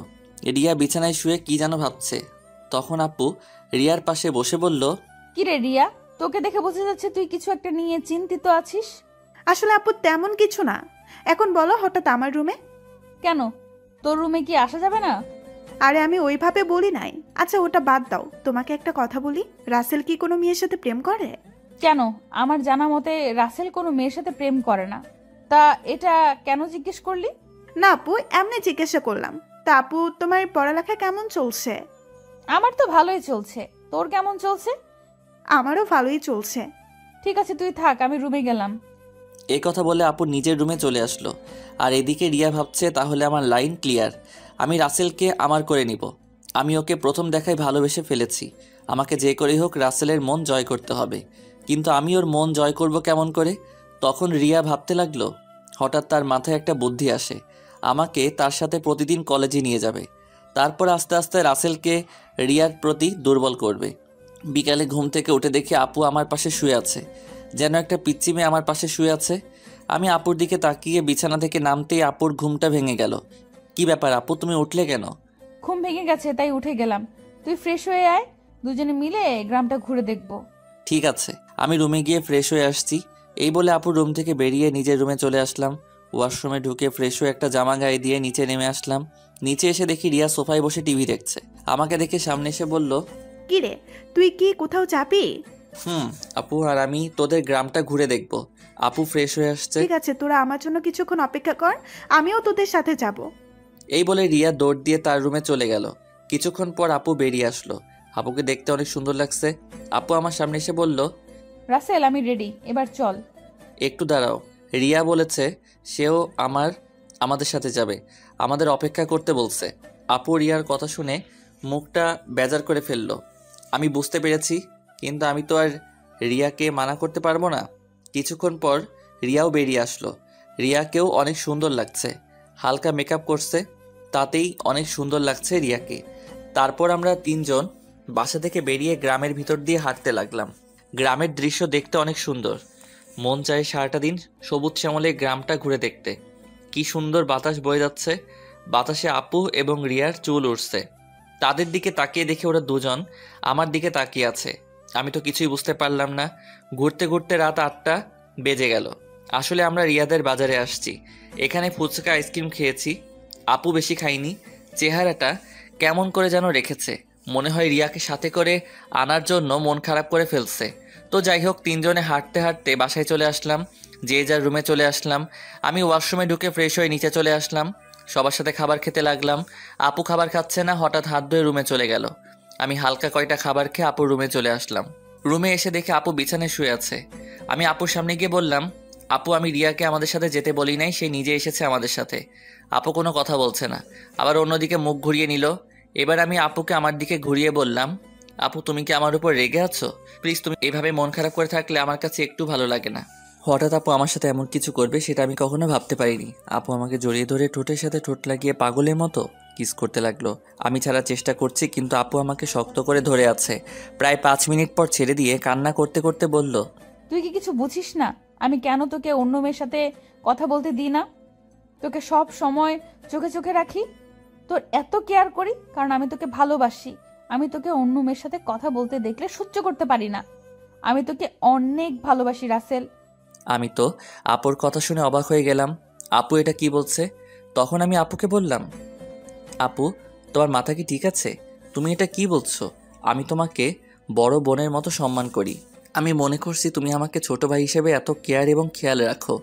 [SPEAKER 2] রিয়া বিছানায় শুয়ে কি যেন ভাবছে। তখন আপু রিয়ার পাশে বসে বলল,
[SPEAKER 1] কিরে রিয়া, তোকে দেখে বোঝা যাচ্ছে তুই কিছু একটা নিয়ে চিন্তিত আছিস।
[SPEAKER 4] আসলে আপু তেমন কিছু না। এখন বলো হঠাৎ আমার রুমে
[SPEAKER 1] কেন? তোর রুমে কি আসা যাবে না?
[SPEAKER 4] আরে আমি ওইভাবে বলি নাই। আচ্ছা ওটা বাদ দাও, তোমাকে একটা কথা বলি। রাসেল কি কোনো মেয়ের সাথে প্রেম করে?
[SPEAKER 1] কেন? আমার জানা মতে রাসেল কোনো মেয়ের সাথে প্রেম করে না। তা এটা কেন জিজ্ঞেস করলি?
[SPEAKER 4] না আপু, এমনি জিজ্ঞাসা করলাম। তা আপু তোমার পড়ালেখা কেমন চলছে?
[SPEAKER 1] আমার তো ভালোই চলছে, তোর কেমন চলছে?
[SPEAKER 4] আমারও ভালোই চলছে।
[SPEAKER 1] ঠিক আছে তুই থাক, আমি রুমে গেলাম।
[SPEAKER 2] এই কথা বলে আপু নিজের রুমে চলে আসলো। আর এদিকে রিয়া ভাবছে, তাহলে আমার লাইন ক্লিয়ার, আমি রাসেলকে আমার করে নিব। আমি ওকে প্রথম দেখায় ভালোবেসে ফেলেছি, আমাকে যে করেই হোক রাসেলের মন জয় করতে হবে। কিন্তু আমি ওর মন জয় করব কেমন করে? তখন রিয়া ভাবতে লাগলো। হঠাৎ তার মাথায় একটা বুদ্ধি আসে, আমাকে তার সাথে প্রতিদিন কলেজে নিয়ে যাবে। তারপর আস্তে আস্তে রাসেলকে রিয়ার প্রতি দুর্বল করবে। বিকালে ঘুম থেকে উঠে দেখি আপু আমার পাশে শুয়ে আছে, যেন একটা পিচ্চি মেয়ে আমার পাশে শুয়ে আছে। আমি আপুর দিকে তাকিয়ে বিছানা থেকে নামতেই আপুর ঘুমটা ভেঙে গেল। কি ব্যাপার আপু, তুমি উঠলে কেন?
[SPEAKER 1] ঘুম ভেঙে গেছে তাই উঠে গেলাম। তুই ফ্রেশ হয়ে আয়, দুজনে মিলে গ্রামটা ঘুরে দেখব।
[SPEAKER 2] ঠিক আছে। আমি রুমে গিয়ে ফ্রেশ হয়ে আসছি। এই বলে আপু রুম থেকে বেরিয়ে নিজের রুমে চলে আসলাম। ওয়াশরুমে ঢুকে ফ্রেশ হয়ে একটা জামা গায়ে দিয়ে নিচে নেমে আসলাম। নিচে এসে দেখি রিয়া সোফায় বসে টিভি দেখছে। আমাকে দেখে সামনে এসে বলল,
[SPEAKER 4] কি রে, তুই কি কোথাও যাবি?
[SPEAKER 2] আপু আর আমি তোদের গ্রামটা ঘুরে দেখব। আপু ফ্রেশ হয়ে আসছে।
[SPEAKER 4] ঠিক আছে, তোরা আমার জন্য কিছুক্ষণ অপেক্ষা কর, আমিও তোদের সাথে যাব।
[SPEAKER 2] এই বলে রিয়া দৌড় দিয়ে তার রুমে চলে গেল। কিছুক্ষণ পর আপু বেরিয়ে আসলো। আপুকে দেখতে অনেক সুন্দর লাগছে। আপু আমার সামনে এসে বলল,
[SPEAKER 1] রাসেল আমি রেডি, এবার চল।
[SPEAKER 2] একটু দাঁড়াও। রিয়া বলেছে সেও আমাদের সাথে যাবে, আমাদের অপেক্ষা করতে বলছে। আপু রিয়ার কথা শুনে মুখটা বেজার করে ফেললো। আমি বুঝতে পেরেছি, কিন্তু আমি তো আর রিয়াকে মানা করতে পারবো না। কিছুক্ষণ পর রিয়াও বেরিয়ে আসলো। রিয়াকেও অনেক সুন্দর লাগছে, হালকা মেকআপ করছে, তাতেই অনেক সুন্দর লাগছে রিয়াকে। তারপর আমরা তিনজন বাসা থেকে বেরিয়ে গ্রামের ভিতর দিয়ে হাঁটতে লাগলাম। গ্রামের দৃশ্য দেখতে অনেক সুন্দর। মন চায় সারাটা দিন সবুজ শ্যামলে গ্রামটা ঘুরে দেখতে। কি সুন্দর বাতাস বয়ে যাচ্ছে, বাতাসে আপু এবং রিয়ার চুল উঠছে। তাদের দিকে তাকিয়ে দেখে ওরা দুজন আমার দিকে তাকিয়ে আছে। আমি তো কিছুই বুঝতে পারলাম না। ঘুরতে ঘুরতে রাত 8টা বেজে গেল। আসলে আমরা রিয়াদের বাজারে আসছি, এখানে ফুচকা আইসক্রিম খেয়েছি। আপু বেশি খাইনি, চেহারাটা কেমন করে যেন রেখেছে, মনে হয় রিয়াকে সাথে করে আনার জন্য মন খারাপ করে ফেলছে। তো যাই হোক, তিনজনে হাঁটতে হাঁটতে বাসায় চলে আসলাম, যে যার রুমে চলে আসলাম। আমি ওয়াশরুমে ঢুকে ফ্রেশ হয়ে নিচে চলে আসলাম, সবার সাথে খাবার খেতে লাগলাম। আপু খাবার খাচ্ছে না, হঠাৎ হাত ধুয়ে রুমে চলে গেল। আমি হালকা কয়টা খাবার খেয়ে আপুর রুমে চলে আসলাম। রুমে এসে দেখে আপু বিছানায় শুয়ে আছে। আমি আপুর সামনে গিয়ে বললাম, আপু আমি রিয়াকে আমাদের সাথে যেতে বলি নাই, সে নিজে এসেছে আমাদের সাথে। আপু কোনো কথা বলছে না, আবার অন্যদিকে মুখ ঘুরিয়ে নিল। এবার আমি আপুকে আমার দিকে ঘুরিয়ে বললাম, আপু তুমি কি আমার উপর রেগে আছো? প্লিজ, তুমি এভাবে মন খারাপ করে থাকলে আমার কাছে একটু ভালো লাগে না। হঠাৎ আপু আমার সাথে এমন কিছু করবে সেটা আমি কখনো ভাবতে পারিনি। আপু আমাকে জড়িয়ে ধরে ঠোঁটের সাথে ঠোঁট লাগিয়ে পাগলের মতো কিস করতে লাগলো। আমি ছাড়ার চেষ্টা করছি, কিন্তু আপু আমাকে শক্ত করে ধরে আছে। প্রায় 5 মিনিট পর ছেড়ে দিয়ে কান্না করতে করতে বলল,
[SPEAKER 1] তুই কি কিছু বুঝিস না আমি কেন তোকে অন্য মেয়ের সাথে কথা বলতে দিই না? তোকে সব সময় চোখে চোখে রাখি, তোর এত কেয়ার করি কারণ আমি তোকে ভালোবাসি। আমি তোকে অন্য মেয়ের সাথে কথা বলতে দেখলে সহ্য করতে পারি না। আমি তোকে অনেক ভালোবাসি রাসেল।
[SPEAKER 2] আমি তো আপুর কথা শুনে অবাক হয়ে গেলাম। আপু এটা কি বলছে? তখন আমি আপুকে বললাম, আপু তোমার মাথা কি ঠিক আছে? তুমি এটা কি বলছো? আমি তোমাকে বড় বোনের মতো সম্মান করি। আমি মনে করছি তুমি আমাকে ছোট ভাই হিসেবে এত কেয়ার এবং খেয়াল রাখো।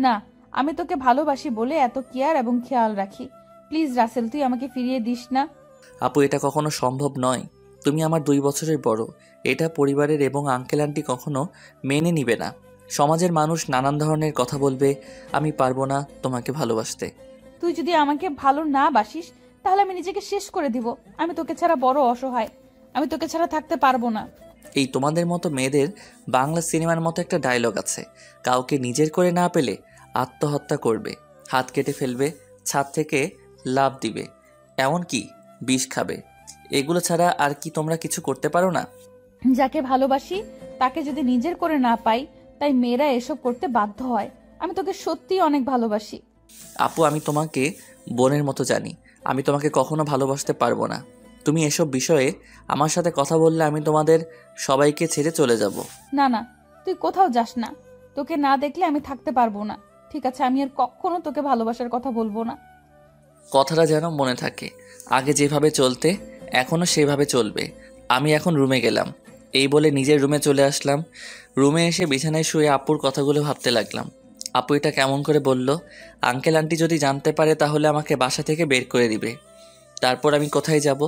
[SPEAKER 1] না, আমি তোকে ভালোবাসি বলে এত কেয়ার এবং খেয়াল রাখি। প্লিজ রাসেল, তুই আমাকে ফিরিয়ে দিস না।
[SPEAKER 2] আপু এটা কখনো সম্ভব নয়। তুমি আমার 2 বছরের বড়, এটা পরিবারের এবং আঙ্কেল আন্টি কখনো মেনে নিবে না। সমাজের মানুষ নানান ধরনের কথা বলবে। আমি পারবো না তোমাকে ভালোবাসতে।
[SPEAKER 1] তুই যদি আমাকে ভালো না বাসিস তাহলে আমি নিজেকে শেষ করে দিব। আমি তোকে ছাড়া বড় অসহায়, আমি তোকে ছাড়া থাকতে পারবো না।
[SPEAKER 2] এই তোমাদের মতো মেয়েদের বাংলা সিনেমার মতো একটা ডায়লগ আছে, কাউকে নিজের করে না পেলে আত্মহত্যা করবে, হাত কেটে ফেলবে, ছাদ থেকে লাফ দিবে, এমনকি বিষ খাবে। এগুলো ছাড়া আর কি তোমরা কিছু করতে পারো না?
[SPEAKER 1] যাকে ভালোবাসি তাকে যদি নিজের করে না পাই, তাই মেয়েরা এসব করতে বাধ্য হয়। আমি তোকে সত্যিই অনেক ভালোবাসি।
[SPEAKER 2] আপু আমি তোমাকে বোনের মতো জানি, আমি তোমাকে কখনো ভালোবাসতে পারবো না। তুমি এসব বিষয়ে আমার সাথে কথা বললে আমি তোমাদের সবাইকে ছেড়ে চলে যাব।
[SPEAKER 1] না না, তুই কোথাও যাস না। তোকে না দেখলে আমি থাকতে পারবো না। ঠিক আছে, আমি আর কখনো তোকে ভালোবাসার কথা বলবো না।
[SPEAKER 2] কথাটা যেন মনে থাকে, আগে যেভাবে চলতে এখনও সেভাবে চলবে। আমি এখন রুমে গেলাম। এই বলে নিজের রুমে চলে আসলাম। রুমে এসে বিছানায় শুয়ে আপুর কথাগুলো ভাবতে লাগলাম। আপু এটা কেমন করে বলল? আঙ্কেল আন্টি যদি জানতে পারে তাহলে আমাকে বাসা থেকে বের করে দিবে। তারপর আমি কোথায় যাব?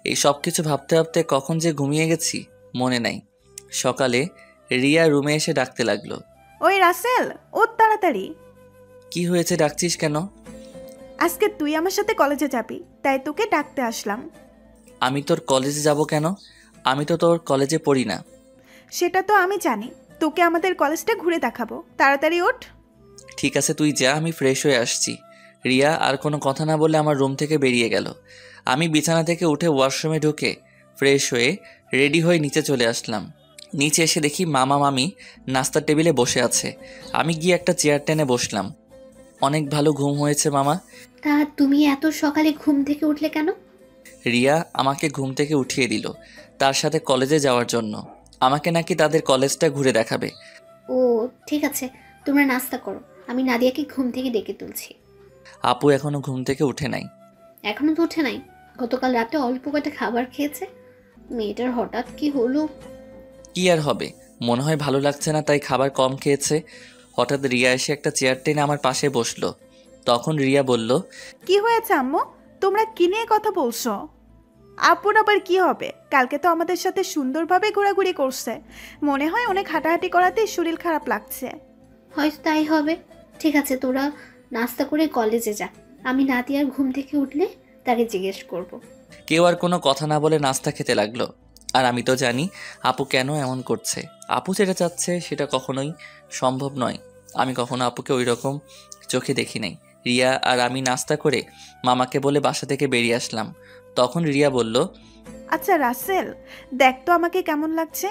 [SPEAKER 2] এই সব কিছু ভাবতে ভাবতে কখন যে ঘুমিয়ে গেছি মনে নাই। সকালে রিয়া রুমে এসে ডাকতে লাগলো,
[SPEAKER 4] ওই রাসেল, ওর তাড়াতাড়ি।
[SPEAKER 2] কি হয়েছে, ডাকছিস কেন?
[SPEAKER 4] আজকে তুই আমার সাথে কলেজে যাবি, তাই তোকে ডাকতে আসলাম।
[SPEAKER 2] আমি তোর কলেজে যাব কেন? আমি তো তোর কলেজে পড়ি না।
[SPEAKER 4] সেটা তো আমি জানি, তোকে আমাদের কলেজটা ঘুরে দেখাবো। তাড়াতাড়ি ওঠ।
[SPEAKER 2] ঠিক আছে তুই যা, আমি ফ্রেশ হয়ে আসছি। রিয়া আর কোনো কথা না বলে আমার রুম থেকে বেরিয়ে গেল। আমি বিছানা থেকে উঠে ওয়াশরুমে ঢুকে ফ্রেশ হয়ে রেডি হয়ে নিচে চলে আসলাম। নিচে এসে দেখি মামা মামি নাস্তার টেবিলে বসে আছে। আমি গিয়ে একটা চেয়ার টেনে বসলাম। অনেক ভালো ঘুম হয়েছে মামা।
[SPEAKER 6] তা তুমি এত সকালে ঘুম থেকে উঠলে কেন?
[SPEAKER 2] রিয়া আমাকে ঘুম থেকে উঠিয়ে দিল তার সাথে কলেজে যাওয়ার জন্য। আমাকে নাকি তাদের কলেজটা ঘুরে দেখাবে।
[SPEAKER 6] ও ঠিক আছে, তোমরা নাস্তা করো, আমি নাদিয়াকে ঘুম থেকে ডেকে তুলছি।
[SPEAKER 2] আপু এখনো ঘুম থেকে উঠে নাই।
[SPEAKER 6] এখনো তো ওঠে নাই, গতকাল রাতে অল্প কয়টা খাবার খেয়েছে। মেয়েটার হঠাৎ কি হলো?
[SPEAKER 2] কি আর হবে, মনে হয় ভালো লাগছে না তাই খাবার কম খেয়েছে। হঠাৎ রিয়া এসে একটা চেয়ার টেনে আমার পাশে বসলো। তখন রিয়া বলল,
[SPEAKER 4] কি হয়েছে আম্মু? তোমরা কি নিয়ে কথা বলছো? আপুর আবার কি হবে? কালকে তো আমাদের সাথে সুন্দরভাবে ঘোরাঘুরি করছে। মনে হয় অনেক হাঁটাহাঁটি করাতেই শরীর খারাপ লাগছে।
[SPEAKER 6] হয়তো তাই হবে। ঠিক আছে, তোরা নাস্তা করে কলেজে যা, আমি নাদিয়ার ঘুম থেকে উঠলে তাকে জিজ্ঞেস করব।
[SPEAKER 2] কেউ আর কোনো কথা না বলে নাস্তা খেতে লাগলো। আর আমি তো জানি আপু কেন এমন করছে। আপু যেটা চাচ্ছে সেটা কখনোই সম্ভব নয়। আমি কখনো আপুকে ওই রকম চোখে দেখি নাই। রিয়া আর আমি নাস্তা করে মামাকে বলে বাসা থেকে বেরিয়ে আসলাম। তখন রিয়া বলল,
[SPEAKER 4] আচ্ছা রাসেল, দেখ তো আমাকে কেমন লাগছে।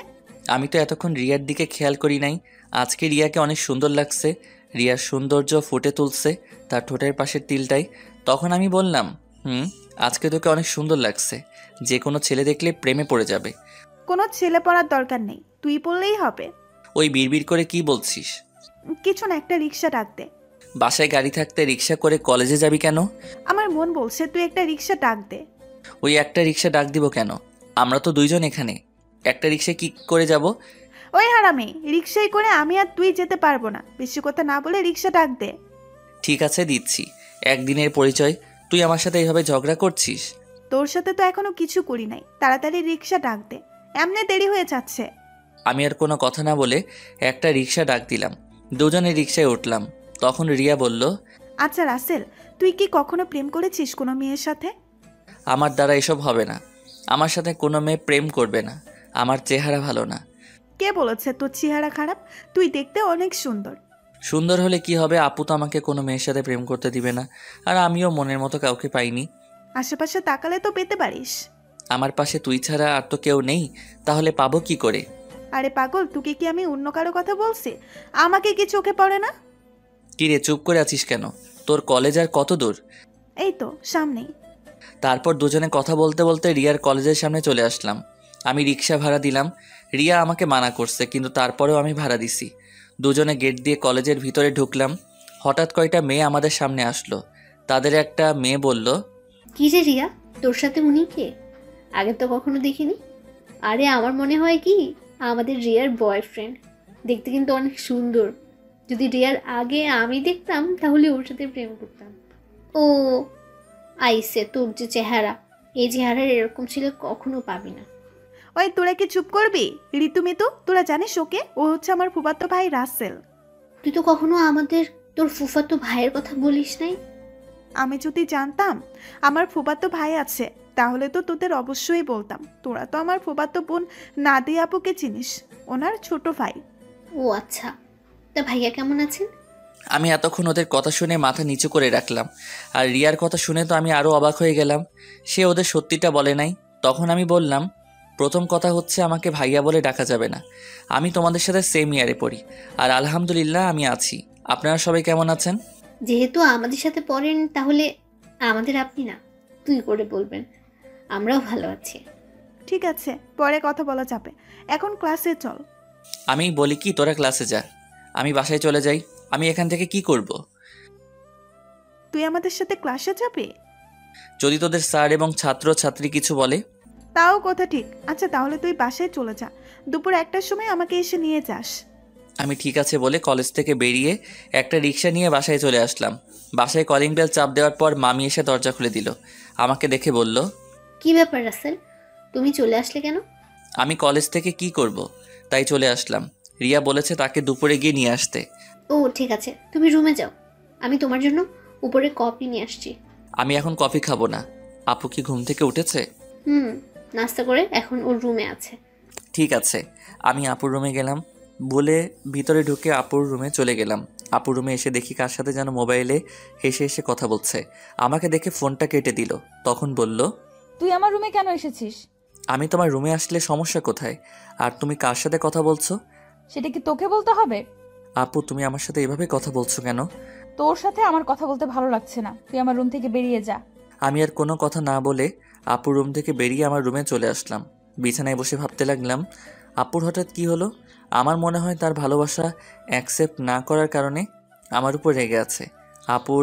[SPEAKER 2] আমি তো এতক্ষণ রিয়ার দিকে খেয়াল করি নাই। আজকে রিয়াকে অনেক সুন্দর লাগছে। রিয়ার সৌন্দর্য ফুটে তুলছে তার ঠোঁটের পাশের তিলটাই। তখন আমি বললাম, আজকে তোকে অনেক সুন্দর লাগছে। যে কোনো ছেলে দেখলে প্রেমে পড়ে যাবে।
[SPEAKER 4] কোনো ছেলে পড়ার দরকার নেই, তুই পড়লেই হবে।
[SPEAKER 2] ওই বিড়বিড় করে কি বলছিস?
[SPEAKER 4] কিছু না, একটা রিক্সা ডাক দে।
[SPEAKER 2] বাসায় গাড়ি থাকতে রিক্সা করে কলেজে যাবি কেন?
[SPEAKER 4] আমার মন বলছে তুই একটা রিক্সা ডাক দে।
[SPEAKER 2] ওই একটা রিক্সা ডাক দিব কেন? আমরা তো দুইজন এখানে, একটা রিক্সায় কি করে যাব?
[SPEAKER 4] ওই হারামি, রিক্সায় করে আমি আর তুই যেতে পারবো না। বেশি কথা না বলে রিক্সা ডাক দে।
[SPEAKER 2] ঠিক আছে দিচ্ছি। একদিনের পরিচয়, তুই আমার সাথে এইভাবে ঝগড়া করছিস?
[SPEAKER 4] তোর সাথে তো এখনো কিছু করি নাই, তাড়াতাড়ি রিক্সা ডাক দে, এমনি দেরি হয়ে যাচ্ছে।
[SPEAKER 2] আমি আর কোনো কথা না বলে একটা রিক্সা ডাক দিলাম। দুজনে রিক্সায় উঠলাম। তখন রিয়া বলল,
[SPEAKER 4] আচ্ছা রাসেল, তুই কি কখনো প্রেম করেছিস কোনো মেয়ের সাথে?
[SPEAKER 2] আমার দ্বারা এসব হবে না। আমার সাথে কোনো মেয়ে প্রেম করবে না। আমার চেহারা ভালো না।
[SPEAKER 4] কে বলেছে তোর চেহারা খারাপ? তুই দেখতে অনেক সুন্দর।
[SPEAKER 2] সুন্দর হলে কি হবে? আপু তো আমাকে কোনো মেয়ের সাথে প্রেম করতে দিবে না। আর আমিও মনের মতো কাউকে পাইনি।
[SPEAKER 4] আশেপাশে তাকালে তো পেতে পারিস।
[SPEAKER 2] আমার পাশে তুই ছাড়া আর তো কেউ নেই, তাহলে পাবো কি করে?
[SPEAKER 4] আরে পাগল, তোকে কি আমি অন্য কারো কথা বলছি? আমাকে কি চোখে পড়ে না?
[SPEAKER 2] কিরে চুপ করে আছিস কেন? তোর কলেজ আর কত দূর?
[SPEAKER 4] এই তো সামনেই।
[SPEAKER 2] তারপর দুজনে কথা বলতে বলতে রিয়ার কলেজের সামনে চলে আসলাম। আমি রিক্সা ভাড়া দিলাম। রিয়া আমাকে মানা করছে, কিন্তু তারপরেও আমি ভাড়া দিছি। দুজনে গেট দিয়ে কলেজের ভিতরে ঢুকলাম। হঠাৎ কয়টা মেয়ে আমাদের সামনে আসলো। তাদের একটা মেয়ে বলল,
[SPEAKER 6] কি রে রিয়া, তোর সাথে উনি কে? আগে তো কখনো দেখিনি। আরে আমার মনে হয় কি আমাদের রিয়ার বয়ফ্রেন্ড। দেখতে কিন্তু অনেক সুন্দর। যদি রিয়ার আগে আমি দেখতাম তাহলে ওর সাথে প্রেম করতাম। ও আইসে, তোর যে চেহারা, এই চেহারার এরকম ছিল কখনো পাবি না।
[SPEAKER 4] ওই তোরা কি চুপ করবি? ঋতুমিতু, তোরা জানিস ওকে? ও হচ্ছে আমার ফুফাতো ভাই রাসেল।
[SPEAKER 6] তুই তো কখনো আমাদের তোর ফুফাতো ভাইয়ের কথা বলিস নাই।
[SPEAKER 4] আমি যদি জানতাম আমার ফুফাতো ভাই আছে তাহলে তো তোদের অবশ্যই বলতাম। তোরা তো আমার ফুফাতো বোন নাদিয়া আপুকে চিনিস, ওনার ছোট ভাই।
[SPEAKER 6] ও আচ্ছা, তা ভাইয়া কেমন আছেন?
[SPEAKER 2] আমি এতক্ষণ ওদের কথা শুনে মাথা নিচু করে রাখলাম। আর রিয়ার কথা শুনে তো আমি আরও অবাক হয়ে গেলাম। সে ওদের সত্যিটা বলে নাই। তখন আমি বললাম, প্রথম কথা হচ্ছে আমাকে ভাইয়া বলে ডাকা যাবে না। আমি তোমাদের সাথে সেম ইয়ারে পড়ি। আর আলহামদুলিল্লাহ আমি আছি। আপনারা সবাই কেমন আছেন?
[SPEAKER 6] যেহেতু আমাদের সাথে পড়েন তাহলে আমাদের আপনি না, তুই করে বলবেন। আমরাও ভালো আছি।
[SPEAKER 4] ঠিক আছে, পরে কথা বলা যাবে, এখন ক্লাসে চল।
[SPEAKER 2] আমি বলি কি, তোরা ক্লাসে যা, আমি বাসায় চলে যাই। আমি এখান থেকে কি করব?
[SPEAKER 4] তুই আমাদের সাথে ক্লাসে যাবি?
[SPEAKER 2] যদি তোদের স্যার এবং ছাত্র ছাত্রী কিছু বলে?
[SPEAKER 4] তাও কথা ঠিক। আচ্ছা তাহলে তুই বাসায় চলে যা, দুপুর 1টার সময় আমাকে এসে নিয়ে যাস।
[SPEAKER 2] আমি ঠিক আছে বলে কলেজ থেকে বেরিয়ে একটা রিক্সা নিয়ে বাসায় চলে আসলাম। বাসায় কলিং বেল চাপ দেওয়ার পর মামি এসে দরজা খুলে দিল। আমাকে দেখে বলল,
[SPEAKER 6] কি ব্যাপার রাসেল, তুমি চলে আসলে কেন?
[SPEAKER 2] আমি কলেজ থেকে কি করব, তাই চলে আসলাম। রিয়া বলেছে তাকে দুপুরে গিয়ে নিয়ে আসতে।
[SPEAKER 6] ও ঠিক আছে, তুমি রুমে যাও, আমি তোমার জন্য উপরে কফি নিয়ে আসছি।
[SPEAKER 2] আমি এখন কফি খাবো না। আপু কি ঘুম থেকে উঠেছে?
[SPEAKER 6] নাস্তা করে এখন ওর রুমে আছে।
[SPEAKER 2] ঠিক আছে। আমি আপুর রুমে গেলাম বলে ভিতরে ঢুকে আপুর রুমে চলে গেলাম। আপুর রুমে এসে দেখি কার সাথে যেন মোবাইলে হেসে হেসে কথা বলছে। আমাকে দেখে ফোনটা কেটে দিল। তখন বলল,
[SPEAKER 1] তুই আমার রুমে কেন এসেছিস?
[SPEAKER 2] আমি তোমার রুমে আসলে সমস্যা কোথায়? আর তুমি কার সাথে কথা বলছো?
[SPEAKER 1] সেটা কি তোকে বলতে হবে?
[SPEAKER 2] আপু তুমি আমার সাথে এভাবে কথা বলছো কেন?
[SPEAKER 1] তোর সাথে আমার কথা বলতে ভালো লাগছে না, তুই আমার রুম থেকে বেরিয়ে যা।
[SPEAKER 2] আমি আর কোনো কথা না বলে আপুর রুম থেকে বেরিয়ে আমার রুমে চলে আসলাম। বিছানায় বসে ভাবতে লাগলাম, আপুর হঠাৎ কি হলো?
[SPEAKER 7] আমার মনে হয় তার ভালোবাসা অ্যাকসেপ্ট না করার কারণে আমার উপর রেগে আছে। আপুর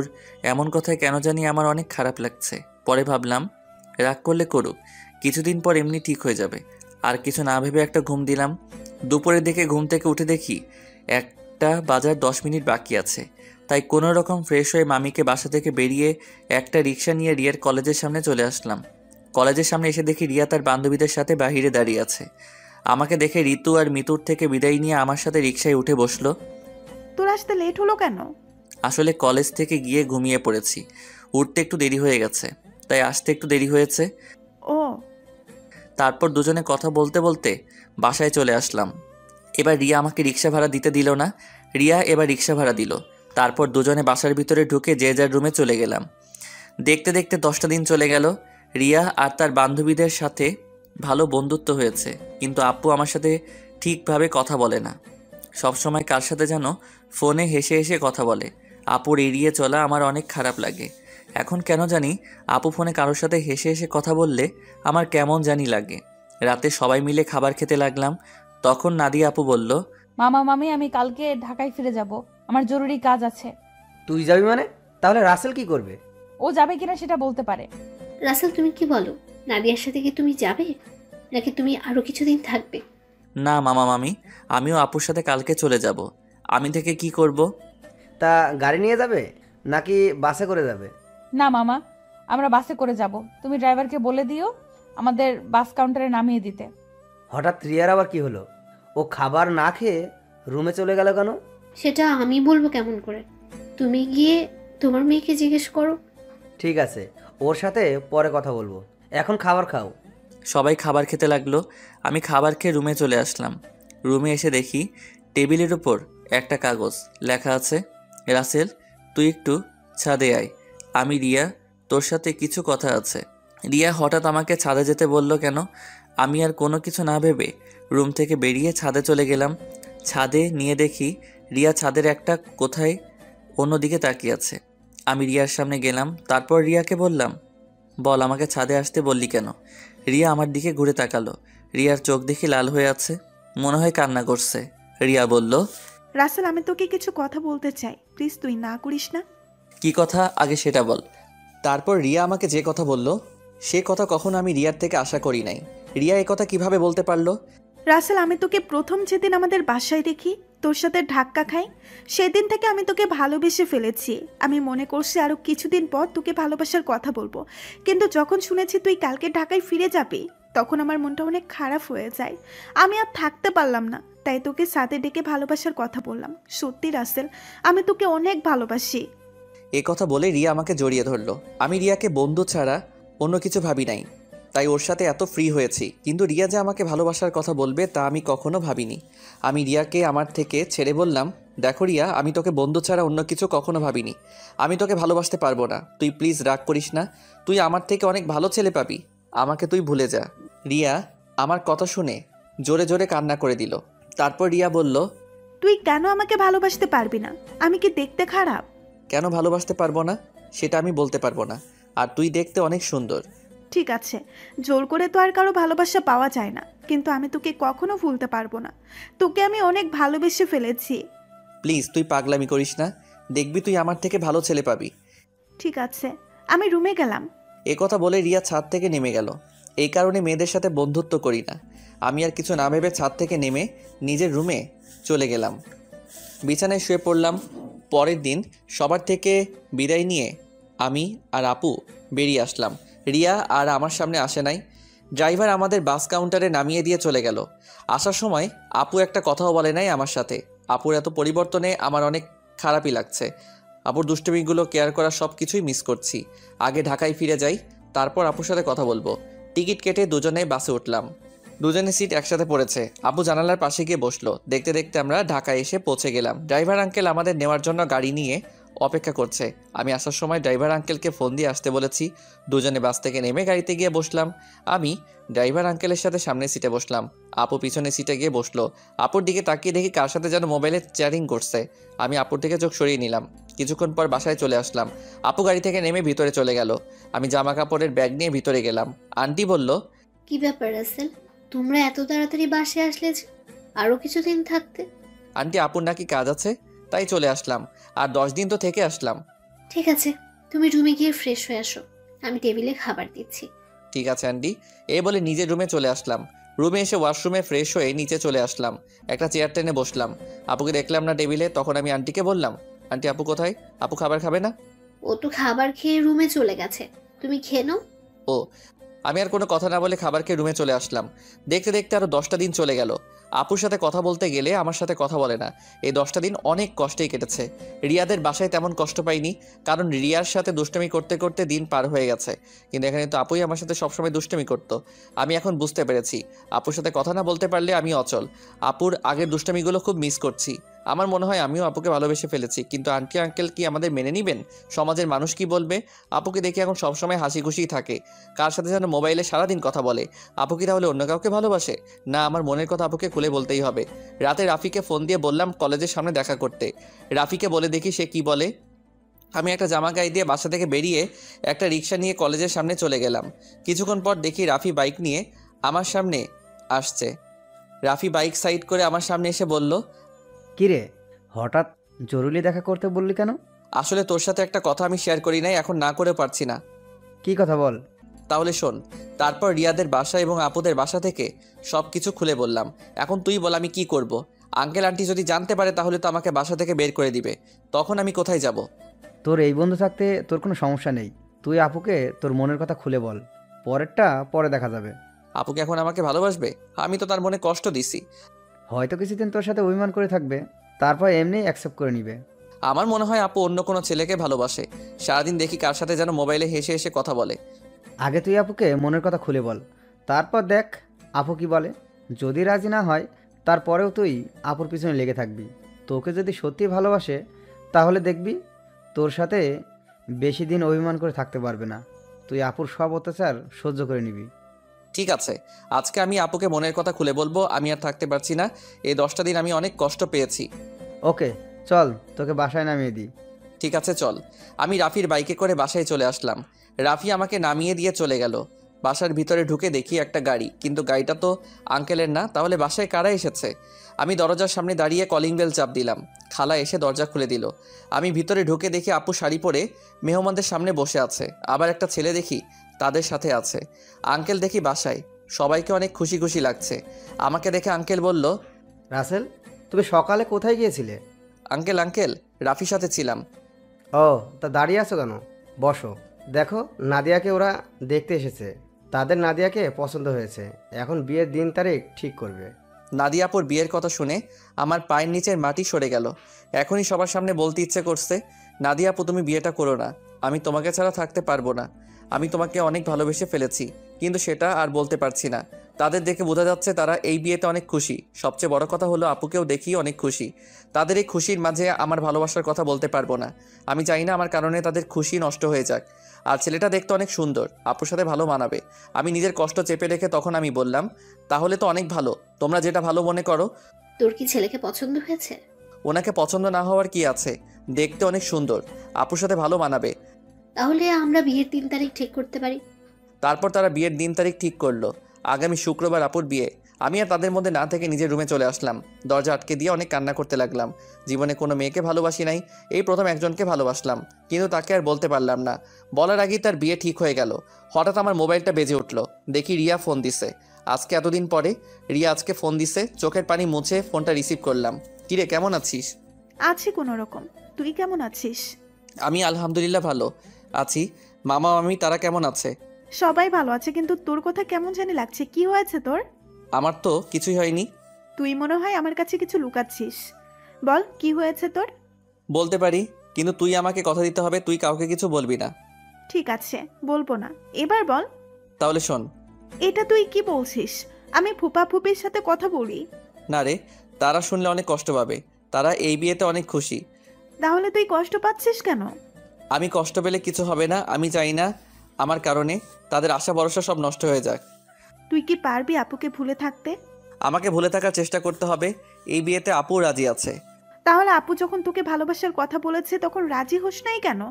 [SPEAKER 7] এমন কথায় কেন জানি আমার অনেক খারাপ লাগছে। পরে ভাবলাম রাগ করলে করুক, কিছুদিন পর এমনি ঠিক হয়ে যাবে। আর কিছু না ভেবে একটা ঘুম দিলাম। দুপুরের দিকে ঘুম থেকে উঠে দেখি 1টা বাজার 10 মিনিট বাকি আছে। তাই কোনো রকম ফ্রেশ হয়ে মামিকে বাসা থেকে বেরিয়ে একটা রিক্সা নিয়ে রিয়ার কলেজের সামনে চলে আসলাম। কলেজের সামনে এসে দেখি রিয়া তার বান্ধবীদের সাথে বাহিরে দাঁড়িয়ে আছে। আমাকে দেখে ঋতু আর মিতুর থেকে বিদায় নিয়ে আমার সাথে রিক্সায় উঠে বসলো।
[SPEAKER 4] তোর আসতে লেট হলো কেন?
[SPEAKER 7] আসলে কলেজ থেকে গিয়ে ঘুমিয়ে পড়েছি, উঠতে একটু দেরি হয়ে গেছে, তাই আসতে একটু দেরি হয়েছে।
[SPEAKER 4] ও,
[SPEAKER 7] তারপর দুজনে কথা বলতে বলতে বাসায় চলে আসলাম। এবার রিয়া আমাকে রিক্সা ভাড়া দিতে দিল না, রিয়া এবার রিক্সা ভাড়া দিল। তারপর দুজনে বাসার ভিতরে ঢুকে যে যার রুমে চলে গেলাম। দেখতে দেখতে 10টা দিন চলে গেল। রিয়া আর তার বান্ধবীদের সাথে ভালো বন্ধুত্ব হয়েছে, কিন্তু আপু আমার সাথে ঠিকভাবে কথা বলে না। সবসময় কার সাথে যেন ফোনে হেসে হেসে কথা বলে। আপুর এড়িয়ে চলা আমার অনেক খারাপ লাগে। এখন কেন জানি আপু ফোনে কারোর সাথে হেসে হেসে কথা বললে আমার কেমন জানি লাগে। রাতে সবাই মিলে খাবার খেতে লাগলাম। তখন নাদিয়া আপু বলল,
[SPEAKER 1] মামা মামি আমি কালকে ঢাকায় ফিরে যাব, আমার জরুরি কাজ আছে।
[SPEAKER 5] তুই যাবি মানে? তাহলে রাসেল কি করবে?
[SPEAKER 1] ও যাবে কিনা সেটা বলতে পারে।
[SPEAKER 6] রাসেল তুমি কি বলো, নাদিয়ার সাথে কি তুমি যাবে নাকি তুমি আরো কিছুদিন থাকবে?
[SPEAKER 7] না মামা মামি, আমিও আপুর সাথে কালকে চলে যাব। আমি থেকে কি করব?
[SPEAKER 5] তা গাড়ি নিয়ে যাবে নাকি বাসে করে যাবে?
[SPEAKER 1] না মামা, আমরা বাসে করে যাব। তুমি ড্রাইভারকে বলে দিও আমাদের বাস কাউন্টারে নামিয়ে দিতে।
[SPEAKER 5] হঠাৎ রিয়ার আবার কি হলো? ও খাবার না খেয়ে রুমে চলে গেল কেন?
[SPEAKER 6] সেটা আমি বলবো কেমন করে? তুমি গিয়ে তোমার মেয়েকে জিজ্ঞেস করো।
[SPEAKER 5] ঠিক আছে, ওর সাথে পরে কথা বলবো, এখন খাবার খাও।
[SPEAKER 7] সবাই খাবার খেতে লাগলো। আমি খাবার খেয়ে রুমে চলে আসলাম। রুমে এসে দেখি টেবিলের উপর একটা কাগজ, লেখা আছে, রাসেল তুই একটু ছাদে আয়, আমি রিয়া, তোর সাথে কিছু কথা আছে। রিয়া হঠাৎ আমাকে ছাদে যেতে বলল কেন? আমি আর কোনো কিছু না ভেবে রুম থেকে বেরিয়ে ছাদে চলে গেলাম। ছাদে নিয়ে দেখি রিয়া ছাদের একটা কোথায় অন্যদিকে তাকিয়ে আছে। আমি রিয়ার সামনে গেলাম, তারপর রিয়াকে বললাম, বল আমাকে ছাদে আসতে বললি কেন? রিয়া আমার দিকে ঘুরে তাকালো। রিয়ার চোখ দেখি লাল হয়ে আছে, মনে হয় কান্না করছে। রিয়া বলল,
[SPEAKER 4] রাসেল আমি তোকে কিছু কথা বলতে চাই, প্লিজ তুই না করিস না।
[SPEAKER 7] কি কথা আগে সেটা বল।
[SPEAKER 2] তারপর রিয়া আমাকে যে কথা বলল, সে কথা কখনো আমি রিয়ার থেকে আশা করি নাই। রিয়া এ কথা কিভাবে বলতে পারলো?
[SPEAKER 4] রাসেল আমি তোকে প্রথম যেদিন আমাদের বাসায় দেখি, তোর সাথে ধাক্কা খাই, সেদিন থেকে আমি তোকে ভালোবেসে ফেলেছি। আমি মনে করছি আরও কিছুদিন পর তোকে ভালোবাসার কথা বলবো, কিন্তু যখন শুনেছি তুই কালকে ঢাকায় ফিরে যাবি তখন আমার মনটা অনেক খারাপ হয়ে যায়। আমি আর থাকতে পারলাম না, তাই তোকে সাথে ডেকে ভালোবাসার কথা বললাম। সত্যি রাসেল, আমি তোকে অনেক ভালোবাসি।
[SPEAKER 2] এ কথা বলে রিয়া আমাকে জড়িয়ে ধরলো। আমি রিয়াকে বন্ধু ছাড়া অন্য কিছু ভাবি নাই, তাই ওর সাথে এত ফ্রি হয়েছি। কিন্তু রিয়া যে আমাকে ভালোবাসার কথা বলবে তা আমি কখনো ভাবিনি। আমি রিয়াকে আমার থেকে ছেড়ে বললাম, দেখো রিয়া, আমি তোকে বন্ধু ছাড়া অন্য কিছু কখনো ভাবিনি। আমি তোকে ভালোবাসতে পারবো না, তুই প্লিজ রাগ করিস না। তুই আমার থেকে অনেক ভালো ছেলে পাবি, আমাকে তুই ভুলে যা। রিয়া আমার কথা শুনে জোরে জোরে কান্না করে দিল। তারপর রিয়া বলল,
[SPEAKER 4] তুই কেন আমাকে ভালোবাসতে পারবি না? আমি কি দেখতে খারাপ?
[SPEAKER 2] কেন ভালোবাসতে পারবো না সেটা আমি বলতে পারবো না, আর তুই দেখতে অনেক সুন্দর।
[SPEAKER 4] ঠিক আছে, জোর করে তো আর কারো ভালোবাসা পাওয়া যায় না, কিন্তু আমি তোকে কখনো ভুলতে পারবো না। তোকে আমি অনেক ভালোবেসে ফেলেছি।
[SPEAKER 2] প্লিজ তুই পাগলামি করিস না, দেখবি তুই আমার থেকে ভালো ছেলে পাবি।
[SPEAKER 4] ঠিক আছে, আমি রুমে গেলাম।
[SPEAKER 2] এ কথা বলে রিয়া ছাদ থেকে নেমে গেল। এই কারণে মেয়েদের সাথে বন্ধুত্ব করি না। আমি আর কিছু না ভেবে ছাদ থেকে নেমে নিজের রুমে চলে গেলাম, বিছানায় শুয়ে পড়লাম। পরের দিন সবার থেকে বিদায় নিয়ে আমি আর আপু বেরিয়ে আসলাম। রিয়া আর আমার সামনে আসে নাই। ড্রাইভার আমাদের বাস কাউন্টারে নামিয়ে দিয়ে চলে গেল। আসার সময় আপু একটা কথাও বলে নাই আমার সাথে। আপুর এত পরিবর্তনে আমার অনেক খারাপই লাগছে। আপুর দুষ্টুমিগুলো কেয়ার করা সব কিছুই মিস করছি। আগে ঢাকায় ফিরে যাই, তারপর আপুর সাথে কথা বলবো। টিকিট কেটে দুজনে বাসে উঠলাম। দুজনের সিট একসাথে পড়েছে। আপু জানালার পাশে গিয়ে বসলো। দেখতে দেখতে আমরা ঢাকায় এসে পৌঁছে গেলাম। ড্রাইভার আঙ্কেল আমাদের নেওয়ার জন্য গাড়ি নিয়ে অপেক্ষা করছে। আমি আসার সময় ড্রাইভার আঙ্কেলকে ফোন দিয়ে আসতে বলেছি। দুজনে বাস থেকে নেমে গাড়িতে গিয়ে বসলাম। আমি ড্রাইভার আঙ্কেলের সাথে সামনের সিটে বসলাম, আপু পিছনের সিটে গিয়ে বসলো। আপুর দিকে তাকিয়ে দেখি কার সাথে যেন মোবাইলে চ্যাটিং করছে। আমি আপুর থেকে চোখ সরিয়ে নিলাম। কিছুক্ষণ পর বাসায় চলে আসলাম। আপু গাড়ি থেকে নেমে ভিতরে চলে গেল। আমি জামা কাপড়ের ব্যাগ নিয়ে ভিতরে গেলাম। আন্টি বলল,
[SPEAKER 6] কি ব্যাপার রাসেল, তোমরা এত তাড়াতাড়ি বাসে আসলে যে? আরও কিছুদিন থাকতে।
[SPEAKER 2] আন্টি আপুর নাকি কাজ আছে, তাই চলে আসলাম। আর 10 দিন তো থেকে আসলাম।
[SPEAKER 6] ঠিক আছে, তুমি রুমে গিয়ে ফ্রেশ হয়ে আসো, আমি টেবিলে খাবার দিচ্ছি।
[SPEAKER 2] ঠিক আছে আন্টি, এই বলে নিজের রুমে চলে আসলাম। রুমে এসে ওয়াশরুমে ফ্রেশ হয়ে নিচে চলে আসলাম। একটা চেয়ার টেনে বসলাম। আপুকে দেখলাম না টেবিলে, তখন আমি আন্টিকে বললাম, আন্টি আপু কোথায়? আপু খাবার খাবে না?
[SPEAKER 6] ও তো খাবার খেয়ে রুমে চলে গেছে, তুমি খেয়ে নাও।
[SPEAKER 2] ও, আমি আর কোনো কথা না বলে খাবার খেয়ে রুমে চলে আসলাম। দেখতে দেখতে আরও 10টা দিন চলে গেল। আপুর সাথে কথা বলতে গেলে আমার সাথে কথা বলে না। এই 10টা দিন অনেক কষ্টেই কেটেছে। রিয়াদের বাসায় তেমন কষ্ট পাইনি, কারণ রিয়ার সাথে দুষ্টুমি করতে করতে দিন পার হয়ে গেছে। কিন্তু এখানে তো আপুই আমার সাথে সবসময় দুষ্টুমি করতো। আমি এখন বুঝতে পেরেছি, আপুর সাথে কথা না বলতে পারলে আমি অচল। আপুর আগের দুষ্টুমিগুলো খুব মিস করছি। আমার মনে হয় আমিও আপুকে ভালোবেসে ফেলেছি, কিন্তু আন্টি আঙ্কেল কি আমাদের মেনে নেবেন? সমাজের মানুষ কি বলবে? আপুকে দেখে এখন সবসময় হাসি খুশিই থাকে। কার সাথে যেন মোবাইলে সারাদিন কথা বলে। আপু কি তাহলে অন্য কাউকে ভালোবাসে? না, আমার মনের কথা আপুকে খুলে বলতেই হবে। রাতে রাফিকে ফোন দিয়ে বললাম কলেজের সামনে দেখা করতে। রাফিকে বলে দেখি সে কি বলে। আমি একটা জামা গায়ে দিয়ে বাসা থেকে বেরিয়ে একটা রিক্সা নিয়ে কলেজের সামনে চলে গেলাম। কিছুক্ষণ পর দেখি রাফি বাইক নিয়ে আমার সামনে আসছে। রাফি বাইক সাইড করে আমার সামনে এসে বলল,
[SPEAKER 5] কিরে, হঠাৎ জরুরি দেখা করতে বললি কেন?
[SPEAKER 2] আসলে তোর সাথে একটা কথা আমি শেয়ার করি নাই, এখন না করে পারছি না।
[SPEAKER 5] কি কথা বল।
[SPEAKER 2] তাহলে শোন। তারপর রিয়াদের বাসা এবং আপুদের বাসা থেকে সব কিছু খুলে বললাম। এখন তুই বল আমি কি করব? আঙ্কেল আন্টি যদি জানতে পারে তাহলে তো আমাকে বাসা থেকে বের করে দিবে। তখন আমি কোথায় যাব?
[SPEAKER 5] তোর এই বন্ধু থাকতে তোর কোনো সমস্যা নেই। তুই আপুকে তোর মনের কথা খুলে বল, পরেরটা পরে দেখা যাবে।
[SPEAKER 2] আপুকে এখন আমাকে ভালোবাসবে? আমি তো তার মনে কষ্ট দিছি।
[SPEAKER 5] হয়তো কিছুদিন তোর সাথে অভিমান করে থাকবে, তারপর এমনি অ্যাকসেপ্ট করে নিবে।
[SPEAKER 2] আমার মনে হয় আপু অন্য কোনো ছেলেকে ভালোবাসে। সারাদিন দেখি কার সাথে যেন মোবাইলে হেসে হেসে কথা বলে।
[SPEAKER 5] আগে তুই আপুকে মনের কথা খুলে বল, তারপর দেখ আপু কি বলে। যদি রাজি না হয় তারপরেও তুই আপুর পিছনে লেগে থাকবি। তোকে যদি সত্যি ভালোবাসে তাহলে দেখবি তোর সাথে বেশি দিন অভিমান করে থাকতে পারবে না। তুই আপুর সব অত্যাচার সহ্য করে নিবি।
[SPEAKER 2] ঠিক আছে, আজকে আমি আপুকে মনের কথা খুলে বলবো। আমি আর থাকতে পারছি না। এই 10টা দিন আমি অনেক কষ্ট পেয়েছি।
[SPEAKER 5] ওকে চল, তোকে বাসায় নামিয়ে দিই।
[SPEAKER 2] ঠিক আছে চল। আমি রাফির বাইকে করে বাসায় চলে আসলাম। রাফি আমাকে নামিয়ে দিয়ে চলে গেল। বাসার ভিতরে ঢুকে দেখি একটা গাড়ি, কিন্তু গাড়িটা তো আঙ্কেলের না। তাহলে বাসায় কারা এসেছে? আমি দরজার সামনে দাঁড়িয়ে কলিং বেল চাপ দিলাম। খালা এসে দরজা খুলে দিল। আমি ভিতরে ঢুকে দেখি আপু শাড়ি পরে মেহমানদের সামনে বসে আছে। আবার একটা ছেলে দেখি তাদের সাথে আছে। আঙ্কেল দেখি বাসায়। সবাইকে অনেক খুশি খুশি লাগছে। আমাকে দেখে আঙ্কেল বলল,
[SPEAKER 5] রাসেল, তুমি সকালে কোথায় গিয়েছিলে?
[SPEAKER 2] আঙ্কেল আঙ্কেল রাফির সাথে ছিলাম।
[SPEAKER 8] ও, তা দাঁড়িয়ে আছো কেন? বসো। দেখো, নাদিয়াকে ওরা দেখতে এসেছে। তাদের নাদিয়াকে পছন্দ হয়েছে। এখন বিয়ের দিন তারিখ ঠিক করবে।
[SPEAKER 2] নাদিয়াপুর বিয়ের কথা শুনে আমার পায়ের নিচের মাটি সরে গেল। এখনই সবার সামনে বলতে ইচ্ছে করছে, নাদিয়াপু তুমি বিয়েটা করো না। আমি তোমাকে ছাড়া থাকতে পারবো না। আমি তোমাকে অনেক ভালোবেসে ফেলেছি, কিন্তু সেটা আর বলতে পারছি না। তাদের দেখে বোঝা যাচ্ছে তারা এই বিয়েতে অনেক খুশি। সবচেয়ে বড় কথা হলো আপুকেও দেখি অনেক খুশি। তাদের এই খুশির মাঝে আমার ভালোবাসার কথা বলতে পারবো না। আমি চাই না আমার কারণে তাদের খুশি নষ্ট হয়ে যাক। আর ছেলেটা দেখতে অনেক সুন্দর, আপুর সাথে ভালো মানাবে। আমি নিজের কষ্ট চেপে রেখে তখন আমি বললাম, তাহলে তো অনেক ভালো, তোমরা যেটা ভালো মনে করো।
[SPEAKER 6] তোর কি ছেলেকে পছন্দ হয়েছে?
[SPEAKER 2] ওনাকে পছন্দ না হওয়ার কি আছে? দেখতে অনেক সুন্দর, আপুর সাথে ভালো মানাবে।
[SPEAKER 6] তাহলে আমরা বিয়ের 3 তারিখ ঠিক করতে পারি।
[SPEAKER 2] তারপর তারা বিয়ের দিন তারিখ ঠিক করলো। আগামী শুক্রবার আপুর বিয়ে। আমি আর তাদের মধ্যে না থেকে নিজের রুমে চলে আসলাম। দরজা আটকে দিয়ে অনেক কান্না করতে লাগলাম। জীবনে কোনো মেয়েকে ভালোবাসি নাই, এই প্রথম একজনকে ভালোবাসলাম, কিন্তু তাকে আর বলতে পারলাম না। বলার আগেই তার বিয়ে ঠিক হয়ে গেল। হঠাৎ আমার মোবাইলটা বেজে উঠলো। দেখি রিয়া ফোন দিছে। আজকে এতদিন পরে রিয়া আজকে ফোন দিছে। চোখের পানি মুছে ফোনটা রিসিভ করলাম। কিরে, কেমন আছিস?
[SPEAKER 4] আছি কোনো রকম। তুই কেমন আছিস?
[SPEAKER 2] আমি আলহামদুলিল্লাহ ভালো আছি। মামা মামি তারা কেমন আছে?
[SPEAKER 4] সবাই ভালো আছে, কিন্তু তোর কথা কেমন জানি লাগছে। কি হয়েছে তোর?
[SPEAKER 2] আমার তো কিছুই হয়নি।
[SPEAKER 4] তুই মনে হয় আমার কাছে কিছু লুকাচ্ছিস। বল, কি হয়েছে তোর?
[SPEAKER 2] বলতে পারি, কিন্তু তুই আমাকে কথা দিতে হবে, তুই কাউকে কিছু বলবি না।
[SPEAKER 4] ঠিক আছে, বলবো না। এবার বল।
[SPEAKER 2] তাহলে শোন।
[SPEAKER 4] এটা তুই কি বলছিস? আমি ফুপা ফুপির সাথে কথা বলি?
[SPEAKER 2] না রে, তারা শুনলে অনেক কষ্ট পাবে। তারা এই বিয়েতে অনেক খুশি।
[SPEAKER 4] তাহলে তুই কষ্ট পাচ্ছিস কেন?
[SPEAKER 2] আমি কষ্ট পেলে কিছু হবে না। আমি চাই না আমার কারণে তাদের আশা ভরসা সব নষ্ট হয়ে যাক।
[SPEAKER 4] তুই কি পারবি আপুকে ভুলে থাকতে?
[SPEAKER 2] আমাকে ভুলে থাকার চেষ্টা করতে হবে। এই বিয়েতে আপু রাজি আছে।
[SPEAKER 4] তাহলে আপু যখন তোকে ভালোবাসার কথা বলেছে তখন রাজি হোস নাই কেন?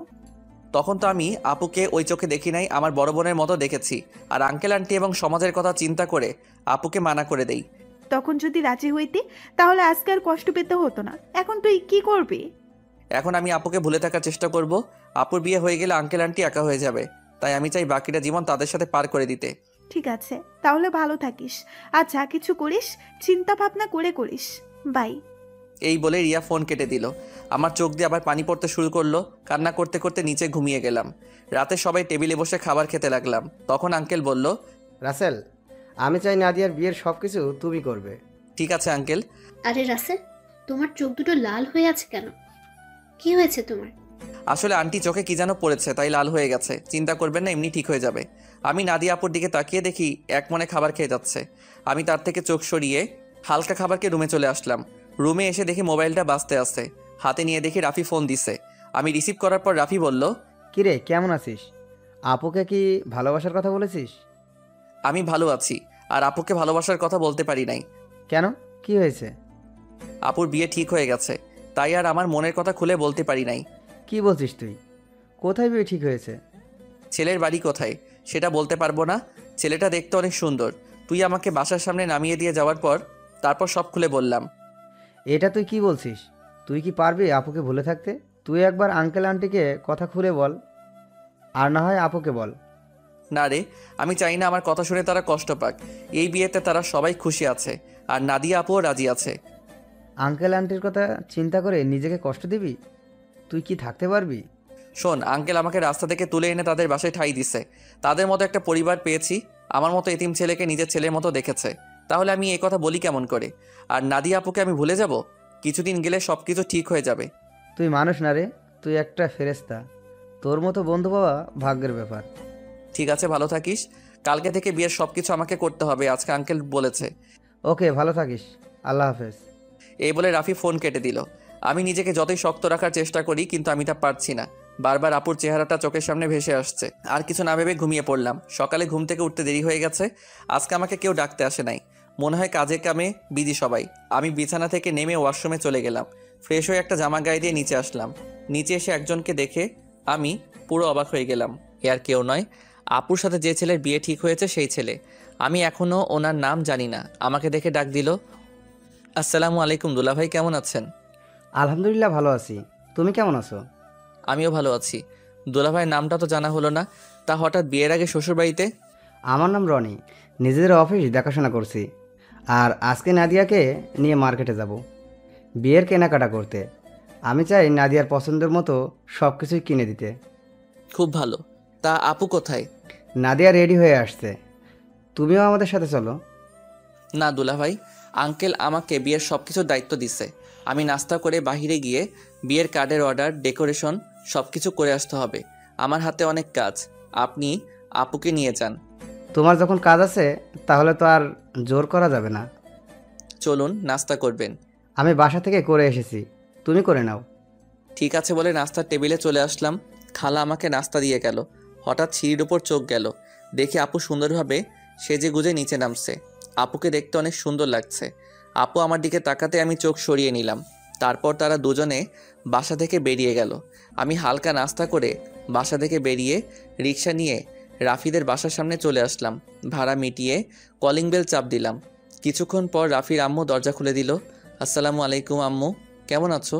[SPEAKER 2] তখন তো আমি আপুকে ওই চোখে দেখি নাই, আমার বড় বোনের মতো দেখেছি। আর আঙ্কেল আন্টি এবং সমাজের কথা চিন্তা করে আপুকে মানা করে দেই।
[SPEAKER 4] তখন যদি রাজি হইতি তাহলে আজকে আর কষ্ট পেতে হতো না। এখন তুই কি করবি?
[SPEAKER 2] এখন আমি আপুকে ভুলে থাকার চেষ্টা করব। আপুর বিয়ে হয়ে গেলে আঙ্কেল আন্টি একা হয়ে যাবে, তাই আমি চাই বাকিটা জীবন তাদের সাথে পার করে দিতে।
[SPEAKER 4] ঠিক আছে, তাহলে ভালো থাকিস, আর যা কিছু করিস চিন্তা ভাবনা করে করিস। বাই।
[SPEAKER 2] এই বলে রিয়া ফোন কেটে দিল। আমার চোখ দিয়ে আবার পানি পড়তে শুরু করলো। কান্না করতে করতে নিচে ঘুমিয়ে গেলাম। রাতে সবাই টেবিলে বসে খাবার খেতে লাগলাম। তখন আঙ্কেল বলল,
[SPEAKER 8] রাসেল, আমি চাই নাদিয়ার বিয়ের সব কিছু তুমি করবে।
[SPEAKER 2] ঠিক আছে আঙ্কেল।
[SPEAKER 6] আরে রাসেল, তোমার চোখ দুটো লাল হয়ে আছে কেন? কি হয়েছে তোমার?
[SPEAKER 2] আসলে আন্টি চোখে কি যেন পড়েছে, তাই লাল হয়ে গেছে। চিন্তা করবেন না, এমনি ঠিক হয়ে যাবে। আমি নাদিয়া আপুর দিকে তাকিয়ে দেখি এক মনে খাবার খেয়ে যাচ্ছে। আমি তার থেকে চোখ সরিয়ে হালকা খাবারকে রুমে চলে আসলাম। রুমে এসে দেখি মোবাইলটা বাজতে আসছে। হাতে নিয়ে দেখি রাফি ফোন দিছে। আমি রিসিভ করার পর রাফি বলল,
[SPEAKER 5] কিরে কেমন আছিস? আপুকে কি ভালোবাসার কথা বলেছিস?
[SPEAKER 2] আমি ভালো আছি, আর আপুকে ভালোবাসার কথা বলতে পারি নাই।
[SPEAKER 5] কেন, কি হয়েছে?
[SPEAKER 2] আপুর বিয়ে ঠিক হয়ে গেছে, তাই আর আমার মনের কথা খুলে বলতে পারি নাই।
[SPEAKER 5] কি বলছিস তুই? কোথায় বিয়ে ঠিক হয়েছে?
[SPEAKER 2] ছেলের বাড়ি কোথায় সেটা বলতে পারবো না। ছেলেটা দেখতে অনেক সুন্দর। তুই আমাকে বাসার সামনে নামিয়ে দিয়ে যাওয়ার পর তারপর সব খুলে বললাম।
[SPEAKER 5] এটা তুই কি বলছিস? তুই কি পারবি আপুকে ভুলে থাকতে? তুই একবার আঙ্কেল আন্টিকে কথা খুলে বল, আর না হয় আপুকে বল।
[SPEAKER 2] না রে, আমি চাই না আমার কথা শুনে তারা কষ্ট পাক। এই বিয়েতে তারা সবাই খুশি আছে, আর নাদিয়া আপুও রাজি আছে।
[SPEAKER 5] আঙ্কেল আন্টির কথা চিন্তা করে নিজেকে কষ্ট দিবি? তুই কি থাকতে পারবি?
[SPEAKER 2] শোন, আঙ্কেল আমাকে রাস্তা থেকে তুলে এনে তাদের বাসায় ঠাঁই দিছে। তাদের মতো একটা পরিবার পেয়েছি। আমার মতো এতিম ছেলেকে নিজের ছেলের মতো দেখেছে। তাহলে আমি এই কথা বলি কেমন করে? আর নাদিয়া আপুকে আমি ভুলে যাব? কিছুদিন গেলে সব কিছু ঠিক হয়ে যাবে।
[SPEAKER 5] তুই মানুষ না রে, তুই একটা ফেরেশতা। তোর মতো বন্ধু পাওয়া ভাগ্যের ব্যাপার।
[SPEAKER 2] ঠিক আছে, ভালো থাকিস। কালকে থেকে বিয়ের সব কিছু আমাকে করতে হবে, আজকে আঙ্কেল বলেছে।
[SPEAKER 5] ওকে, ভালো থাকিস। আল্লাহ হাফেজ।
[SPEAKER 2] এই বলে রাফি ফোন কেটে দিল। আমি নিজেকে যতই শক্ত রাখার চেষ্টা করি, কিন্তু আমি তা পারছি না। বারবার আপুর চেহারাটা চোখের সামনে ভেসে আসছে। আর কিছু না ভেবে ঘুমিয়ে পড়লাম। সকালে ঘুম থেকে উঠতে দেরি হয়ে গেছে। আজকে আমাকে কেউ ডাকতে আসে নাই। মনে হয় কাজে কামে বিজি সবাই। আমি বিছানা থেকে নেমে ওয়াশরুমে চলে গেলাম। ফ্রেশ হয়ে একটা জামা গায়ে দিয়ে নিচে আসলাম। নিচে এসে একজনকে দেখে আমি পুরো অবাক হয়ে গেলাম। এ আর কেউ নয়, আপুর সাথে যে ছেলের বিয়ে ঠিক হয়েছে সেই ছেলে। আমি এখনও ওনার নাম জানি না। আমাকে দেখে ডাক দিল, আসসালামু আলাইকুম দুলাভাই, কেমন আছেন?
[SPEAKER 5] আলহামদুলিল্লাহ ভালো আছি। তুমি কেমন আছো?
[SPEAKER 2] আমিও ভালো আছি। দুলাভাইয়ের নামটা তো জানা হলো না, তা হঠাৎ বিয়ের আগে শ্বশুরবাড়িতে?
[SPEAKER 5] আমার নাম রনি। নিজেদের অফিস দেখাশোনা করছি। আর আজকে নাদিয়াকে নিয়ে মার্কেটে যাব বিয়ের কেনাকাটা করতে। আমি চাই নাদিয়ার পছন্দের মতো সব কিছুই কিনে দিতে।
[SPEAKER 2] খুব ভালো। তা আপু কোথায়?
[SPEAKER 5] নাদিয়া রেডি হয়ে আসছে, তুমিও আমাদের সাথে চলো।
[SPEAKER 2] না দুলাভাই, আঙ্কেল আমাকে বিয়ের সব কিছুর দায়িত্ব দিছে। আমি নাস্তা করে বাহিরে গিয়ে বিয়ের কার্ডের অর্ডার, ডেকোরেশন সব কিছু করে আসতে হবে। আমার হাতে অনেক কাজ। আপনি আপুকে নিয়ে যান।
[SPEAKER 5] তোমার যখন কাজ আছে তাহলে তো আর জোর করা যাবে না।
[SPEAKER 2] চলুন, নাস্তা করবেন।
[SPEAKER 5] আমি বাসা থেকে করে এসেছি, তুমি করে নাও।
[SPEAKER 2] ঠিক আছে বলে নাস্তার টেবিলে চলে আসলাম। খালা আমাকে নাস্তা দিয়ে গেল। হঠাৎ সিঁড়ির ওপর চোখ গেল। দেখি আপু সুন্দরভাবে সেজে গুজে নিচে নামছে। আপুকে দেখতে অনেক সুন্দর লাগছে। আপু আমার দিকে তাকাতে আমি চোখ সরিয়ে নিলাম। তারপর তারা দুজনে বাসা থেকে বেরিয়ে গেল। আমি হালকা নাস্তা করে বাসা থেকে বেরিয়ে রিক্সা নিয়ে রাফিদের বাসার সামনে চলে আসলাম। ভাড়া মিটিয়ে কলিং বেল চাপ দিলাম। কিছুক্ষণ পর রাফির আম্মু দরজা খুলে দিল। আসসালামু আলাইকুম আম্মু, কেমন আছো?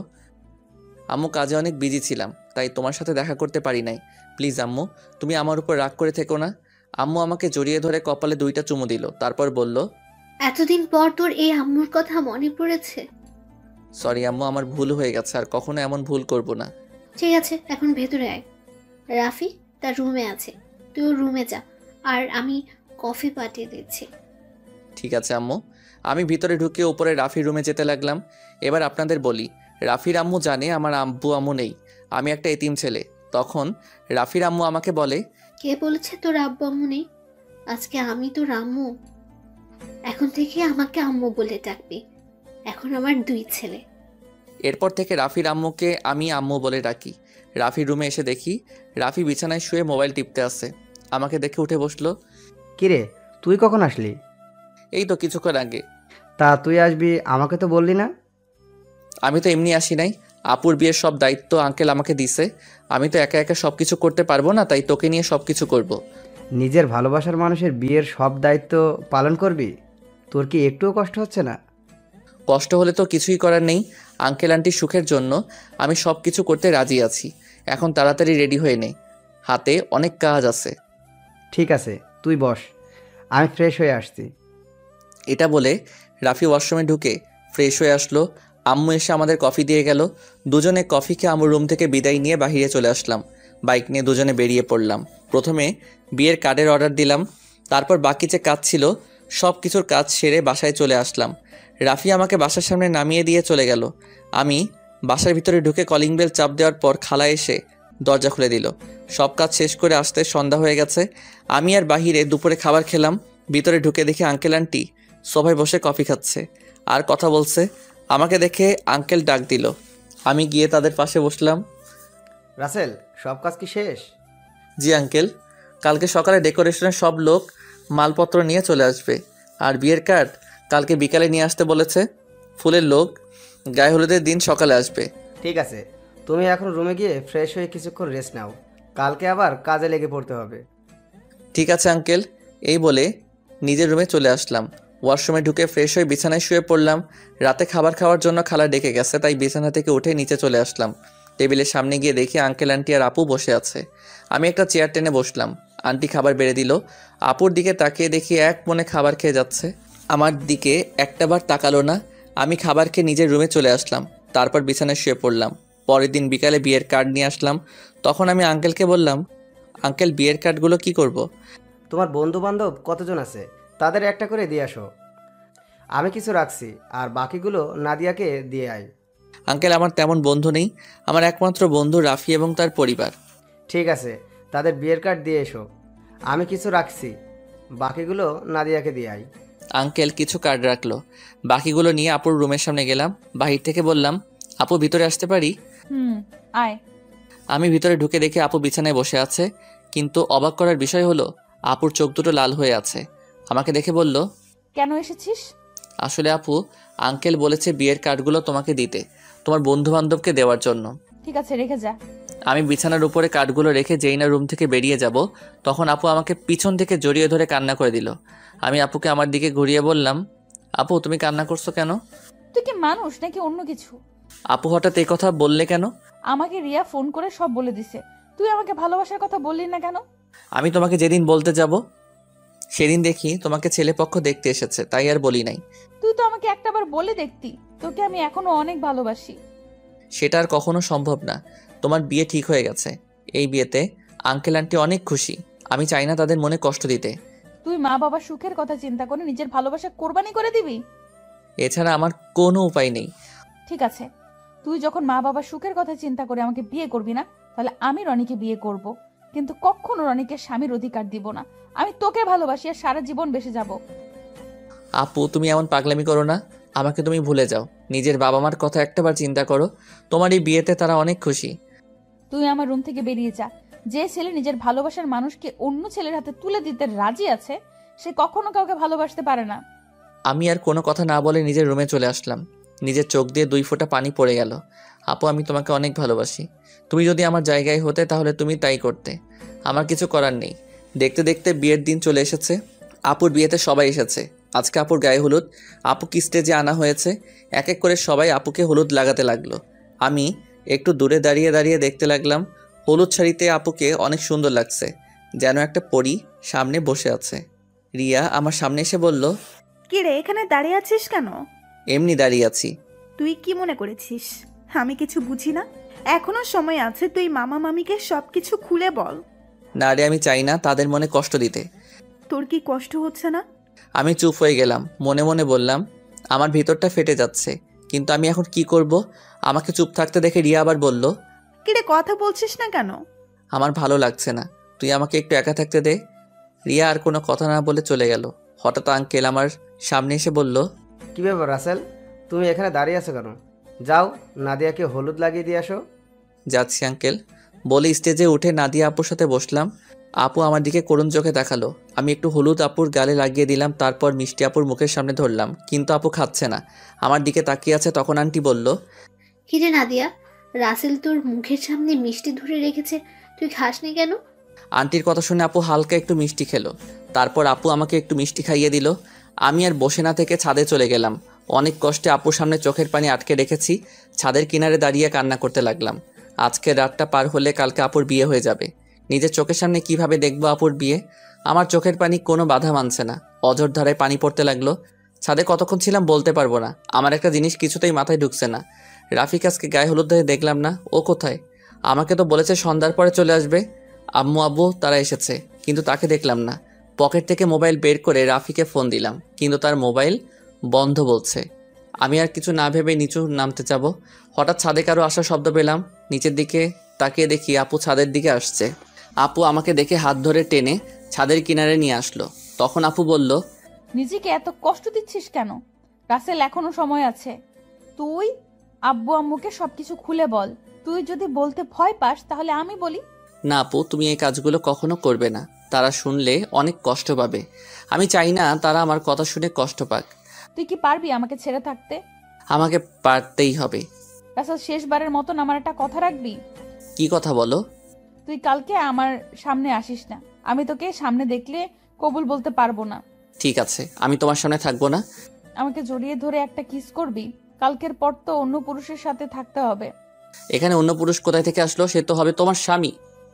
[SPEAKER 2] আম্মু, কাজে অনেক বিজি ছিলাম, তাই তোমার সাথে দেখা করতে পারি নাই। প্লিজ আম্মু, তুমি আমার উপর রাগ করে থেকো না। আম্মু আমাকে জড়িয়ে ধরে কপালে 2টা চুমু দিল। তারপর বলল,
[SPEAKER 6] এতদিন পর তোর এই আম্মুর কথা মনে পড়েছে?
[SPEAKER 2] সরি আম্মু, আমার ভুল হয়ে গেছে, আর কখনো এমন ভুল করব না।
[SPEAKER 6] ঠিক আছে, এখন ভেতরে আয়। রাফি তার রুমে আছে, তুই ওর রুমে যা, আর আমি কফি পাঠিয়ে দিচ্ছি।
[SPEAKER 2] ঠিক আছে আম্মু। আমি ভিতরে ঢুকে উপরে রাফির রুমে যেতে লাগলাম। এবার আপনাদের বলি, রাফির আম্মু জানে আমার আব্বু আম্মু নেই, আমি একটা এতিম ছেলে। তখন রাফির আম্মু আমাকে বলে,
[SPEAKER 6] কে বলেছে তোর আব্বু আম্মু নেই? আজকে আমি তোর আম্মু। এখন থেকে আমাকে আম্মু বলে ডাকবি। এখন আমার 2 ছেলে।
[SPEAKER 2] এরপর থেকে রাফির আম্মুকে আমি আম্মু বলে ডাকি। রাফির রুমে এসে দেখি রাফি বিছানায় শুয়ে মোবাইল টিপতে আছে। আমাকে দেখে উঠে বসলো।
[SPEAKER 5] কিরে, তুই কখন আসলি?
[SPEAKER 2] এই তো কিছুক্ষণ আগে।
[SPEAKER 5] তা তুই আসবি, আমাকে তো বললি না।
[SPEAKER 2] আমি তো এমনি আসি নাই। আপুর বিয়ের সব দায়িত্ব আঙ্কেল আমাকে দিছে। আমি তো একা একা সব কিছু করতে পারবো না, তাই তোকে নিয়ে সব কিছু করব।
[SPEAKER 5] নিজের ভালোবাসার মানুষের বিয়ের সব দায়িত্ব পালন করবি? তোর কি একটুও কষ্ট হচ্ছে না?
[SPEAKER 7] কষ্ট হলে তো কিছুই করার নেই। আঙ্কেল আন্টির সুখের জন্য আমি সব কিছু করতে রাজি আছি। এখন তাড়াতাড়ি রেডি হয়ে নে, হাতে অনেক কাজ আছে।
[SPEAKER 5] ঠিক আছে, তুই বস, আমি ফ্রেশ হয়ে আসছি।
[SPEAKER 7] এটা বলে রাফি ওয়াশরুমে ঢুকে ফ্রেশ হয়ে আসলো। আম্মু এসে আমাদের কফি দিয়ে গেল। দুজনে কফি খেয়ে আম্মুর রুম থেকে বিদায় নিয়ে বাহিরে চলে আসলাম। বাইক নিয়ে দুজনে বেরিয়ে পড়লাম। প্রথমে বিয়ের কার্ডের অর্ডার দিলাম, তারপর বাকি যে কাজ ছিল সব কিছুর কাজ সেরে বাসায় চলে আসলাম। রাফি আমাকে বাসার সামনে নামিয়ে দিয়ে চলে গেল। আমি বাসার ভিতরে ঢুকে কলিং বেল চাপ দেওয়ার পর খালা এসে দরজা খুলে দিল। সব কাজ শেষ করে আসতে সন্ধ্যা হয়ে গেছে। আমি আর বাহিরে দুপুরে খাবার খেলাম। ভিতরে ঢুকে দেখি আঙ্কেল আন্টি সোফায় বসে কফি খাচ্ছে আর কথা বলছে। আমাকে দেখে আঙ্কেল ডাক দিল। আমি গিয়ে তাদের পাশে বসলাম।
[SPEAKER 5] রাসেল, সব কাজ কি শেষ?
[SPEAKER 7] জি আঙ্কেল, কালকে সকালে ডেকোরেশনের সব লোক মালপত্র নিয়ে চলে আসবে, আর বিয়ের কার্ড কালকে বিকালে নিয়ে আসতে বলেছে। ফুলের লোক গায়ে হলুদের দিন সকালে আসবে।
[SPEAKER 5] ঠিক আছে, তুমি এখন রুমে গিয়ে ফ্রেশ হয়ে কিছুক্ষণ রেস্ট নাও, কালকে আবার কাজে লেগে পড়তে হবে।
[SPEAKER 7] ঠিক আছে আঙ্কেল, এই বলে নিজের রুমে চলে আসলাম। ওয়াশরুমে ঢুকে ফ্রেশ হয়ে বিছানায় শুয়ে পড়লাম। রাতে খাবার খাওয়ার জন্য খালা ডেকে গেছে, তাই বিছানা থেকে উঠে নিচে চলে আসলাম। টেবিলের সামনে গিয়ে দেখি আঙ্কেল আন্টি আর আপু বসে আছে। আমি একটা চেয়ার টেনে বসলাম। আন্টি খাবার বেড়ে দিল। আপুর দিকে তাকিয়ে দেখি এক মনে খাবার খেয়ে যাচ্ছে। আমার দিকে একটাবার তাকালো না। আমি খাবার খেয়ে নিজের রুমে চলে আসলাম। তারপর বিছানায় শুয়ে পড়লাম। পরের দিন বিকালে বিয়ের কার্ড নিয়ে আসলাম। তখন আমি আঙ্কেলকে বললাম, আঙ্কেল বিয়ের কার্ডগুলো কি করব?
[SPEAKER 5] তোমার বন্ধু বান্ধব কতজন আছে তাদের একটা করে দিয়ে আসো, আমি কিছু রাখছি, আর বাকিগুলো নাদিয়াকে দিয়ে আয়।
[SPEAKER 7] আঙ্কেল আমার তেমন বন্ধু নেই, আমার একমাত্র বন্ধু রাফি এবং তার পরিবার।
[SPEAKER 5] ঠিক আছে, তাদের বিয়ের কার্ড দিয়ে এসো, আমি কিছু রাখছি, বাকিগুলো নাদিয়াকে দিয়ে আয়।
[SPEAKER 7] আঙ্কেল কিছু কার্ড রাখলো। বাকিগুলো নিয়ে আপুর রুমের সামনে গেলাম। বাহির থেকে বললাম, আপু ভিতরে আসতে পারি?
[SPEAKER 1] আয়।
[SPEAKER 7] আমি ভিতরে ঢুকে দেখি আপু বিছানায় বসে আছে, কিন্তু অবাক করার বিষয় হলো আপুর চোখ দুটো লাল হয়ে আছে। আমাকে দেখে বলল,
[SPEAKER 1] কেন এসেছিস?
[SPEAKER 7] আসলে আপু, আঙ্কেল বলেছে বিয়ের কার্ডগুলো তোমাকে দিতে, তোমার বন্ধু বান্ধবকে দেওয়ার জন্য।
[SPEAKER 1] ঠিক আছে, রেখে যা।
[SPEAKER 7] আমি বিছানার উপরে কার্ডগুলো রেখে যেই না রুম থেকে বেরিয়ে যাব, তখন আপু আমাকে পিছন থেকে জড়িয়ে ধরে কান্না করে দিল। আমি আপুকে আমার দিকে ঘুরিয়ে বললাম, আপু তুমি কান্না করছো কেন?
[SPEAKER 1] তুই কি মানুষ নাকি অন্য কিছু?
[SPEAKER 7] আপু হঠাৎ এই কথা বললে কেন?
[SPEAKER 1] আমাকে রিয়া ফোন করে সব বলে দিছে। তুই আমাকে ভালোবাসার কথা বললি না কেন?
[SPEAKER 7] আমি তোমাকে যেদিন বলতে যাব সেদিন দেখি তোমাকে ছেলেপক্ষ দেখতে এসেছে, তাই আর বলি নাই।
[SPEAKER 1] তুই তো আমাকে একটাবার বলে দেখতি, তোকে আমি এখনো অনেক ভালোবাসি।
[SPEAKER 7] সেটা আর কখনো সম্ভব না। তোমার বিয়ে ঠিক হয়ে গেছে। এই বিয়েতে আঙ্কেল আন্টি অনেক খুশি। আমি চাই না তাদের মনে কষ্ট দিতে।
[SPEAKER 1] তুই মা বাবার সুখের কথা চিন্তা করে নিজের ভালোবাসা কোরবানি করে দিবি?
[SPEAKER 7] এছাড়া আমার কোনো উপায় নেই।
[SPEAKER 1] ঠিক আছে, তুই যখন মা বাবার সুখের কথা চিন্তা করে আমাকে বিয়ে করবি না, তাহলে আমি রনিকে বিয়ে করব, কিন্তু কখনো রনিকে স্বামীর অধিকার দিব না। আমি তোকে ভালোবাসি আর সারা জীবন বেঁচে যাব।
[SPEAKER 7] আপু তুমি এমন পাগলামি করো না। আমাকে তুমি ভুলে যাও। নিজের বাবা মার কথা একটাবার চিন্তা করো। তোমার এই বিয়েতে তারা অনেক খুশি।
[SPEAKER 1] তুই আমার রুম থেকে বেরিয়ে যা। যে ছেলে নিজের ভালোবাসার মানুষকে অন্য ছেলের হাতে তুলে দিতে রাজি আছে, সে কখনো কাউকে ভালোবাসতে পারে না।
[SPEAKER 7] আমি আর কোনো কথা না বলে নিজের রুমে চলে আসলাম। নিজের চোখ দিয়ে 2 ফোঁটা পানি পড়ে গেল। আপু আমি তোমাকে অনেক ভালোবাসি। তুমি যদি আমার জায়গায় হতে তাহলে তুমি তাই করতে। আমার কিছু করার নেই। দেখতে দেখতে বিয়ের দিন চলে এসেছে। আপুর বিয়েতে সবাই এসেছে। আজকে আপুর গায়ে হলুদ। আপুকে স্টেজে আনা হয়েছে। এক এক করে সবাই আপুকে হলুদ লাগাতে লাগলো। আমি একটু দূরে দাঁড়িয়ে দাঁড়িয়ে দেখতে লাগলাম। হলুদ শাড়িতে আপুকে অনেক সুন্দর লাগছে, যেন একটা পরী সামনে বসে আছে। রিয়া আমার সামনে এসে বলল,
[SPEAKER 4] কি রে, এখানে দাঁড়িয়ে আছিস কেন?
[SPEAKER 7] এমনি দাঁড়িয়ে আছি।
[SPEAKER 4] তুই কি মনে করেছিস আমি কিছু বুঝি না? এখনো সময় আছে, তুই মামা মামিকে সবকিছু খুলে বল।
[SPEAKER 7] না রে, আমি চাই না তাদের মনে কষ্ট দিতে।
[SPEAKER 4] তোর কি কষ্ট হচ্ছে না?
[SPEAKER 7] আমি চুপ হয়ে গেলাম। মনে মনে বললাম, আমার ভিতরটা ফেটে যাচ্ছে, কিন্তু আমি এখন কি করব? আমাকে চুপ থাকতে দেখে রিয়া আবার বলল,
[SPEAKER 4] কি রে, কথা বলছিস না কেন?
[SPEAKER 7] আমার ভালো লাগছে না, তুই আমাকে একটু একা থাকতে দে। রিয়া আর কোনো কথা না বলে চলে গেল। হঠাৎ আঙ্কেল আমার সামনে এসে বলল,
[SPEAKER 5] কী ব্যাপার রাসেল, তুমি এখানে দাঁড়িয়ে আছো কেন? যাও, নাদিয়াকে হলুদ লাগিয়ে দিয়ে আসো।
[SPEAKER 7] যাচ্ছি আঙ্কেল। বলে স্টেজে উঠে নাদিয়া আপুর সাথে বসলাম। আপু আমার দিকে করুণ চোখে তাকালো। আমি একটু হলুদ আপুর গালে লাগিয়ে দিলাম, তারপর মিষ্টি আপুর মুখের সামনে ধরলাম, কিন্তু আপু খাচ্ছে না, আমার দিকে তাকিয়ে আছে। তখন আন্টি বলল,
[SPEAKER 6] কি রে নাদিয়া, রাসেল তোর মুখের সামনে মিষ্টি ধরে রেখেছে, তুই খাসনি কেন?
[SPEAKER 7] আন্টির কথা শুনে আপু হালকা একটু মিষ্টি খেলো। তারপর আপু আমাকে একটু মিষ্টি খাইয়ে দিল। আমি আর বসে না থেকে ছাদে চলে গেলাম। অনেক কষ্টে আপুর সামনে চোখের পানি আটকে রেখেছি। ছাদের কিনারে দাঁড়িয়ে কান্না করতে লাগলাম। আজকে রাতটা পার হলে কালকে আপুর বিয়ে হয়ে যাবে। নিজের চোখের সামনে কিভাবে দেখবো আপুর বিয়ে? আমার চোখের পানি কোনো বাধা মানছে না। অঝোর ধারায় পানি পড়তে লাগলো। ছাদে কতক্ষণ ছিলাম বলতে পারবো না। আমার একটা জিনিস কিছুতেই মাথায় ঢুকছে না। রাফিক আজকে গায়ে হলুদ ধরে দেখলাম না। ও কোথায়? আমাকে তো বলেছে সন্ধ্যার পরে চলে আসবে। আম্মু আব্বু তারা এসেছে, কিন্তু তাকে দেখলাম না। পকেট থেকে মোবাইল বের করে রাফিকে ফোন দিলাম, কিন্তু তার মোবাইল বন্ধ বলছে। আমি আর কিছু না ভেবে নিচু নামতে যাব, হঠাৎ ছাদে কারো আসার শব্দ পেলাম। নিচের দিকে তাকিয়ে দেখি আপু ছাদের দিকে আসছে। আপু আমাকে দেখে হাত ধরে টেনে ছাদের কিনারে নিয়ে আসলো। তখন আপু বলল,
[SPEAKER 1] নিজেকে এত কষ্ট দিচ্ছিস কেন? রাসেল, এখনো সময় আছে। তুই আব্বু আম্মুকে সবকিছু খুলে বল। তুই যদি বলতে ভয় পাস তাহলে আমি বলি।
[SPEAKER 7] না আপু, তুমি এই কাজগুলো কখনো করবে না। তারা শুনলে অনেক কষ্ট পাবে। আমি চাই না তারা আমার কথা শুনে কষ্ট পাক।
[SPEAKER 1] তুই কি পারবি আমাকে ছেড়ে থাকতে?
[SPEAKER 7] আমাকে পারতেই হবে।
[SPEAKER 1] রাসেল, শেষবারের মতন আমার একটা কথা রাখবি?
[SPEAKER 7] কি কথা বলো?
[SPEAKER 1] তুই কালকে আমার সামনে আসিস না। আমি তোকে সামনে দেখলে কবুল বলতে পারবো না।
[SPEAKER 7] ঠিক আছে, আমি তোমার সামনে থাকবো না।
[SPEAKER 1] আমাকে জড়িয়ে ধরে একটা কিস করবি। কালকের পর তো অন্য পুরুষের সাথে থাকতে হবে।
[SPEAKER 7] এখানে অন্য পুরুষ কোথায় থেকে আসলো? সে তো হবে তোমার স্বামী।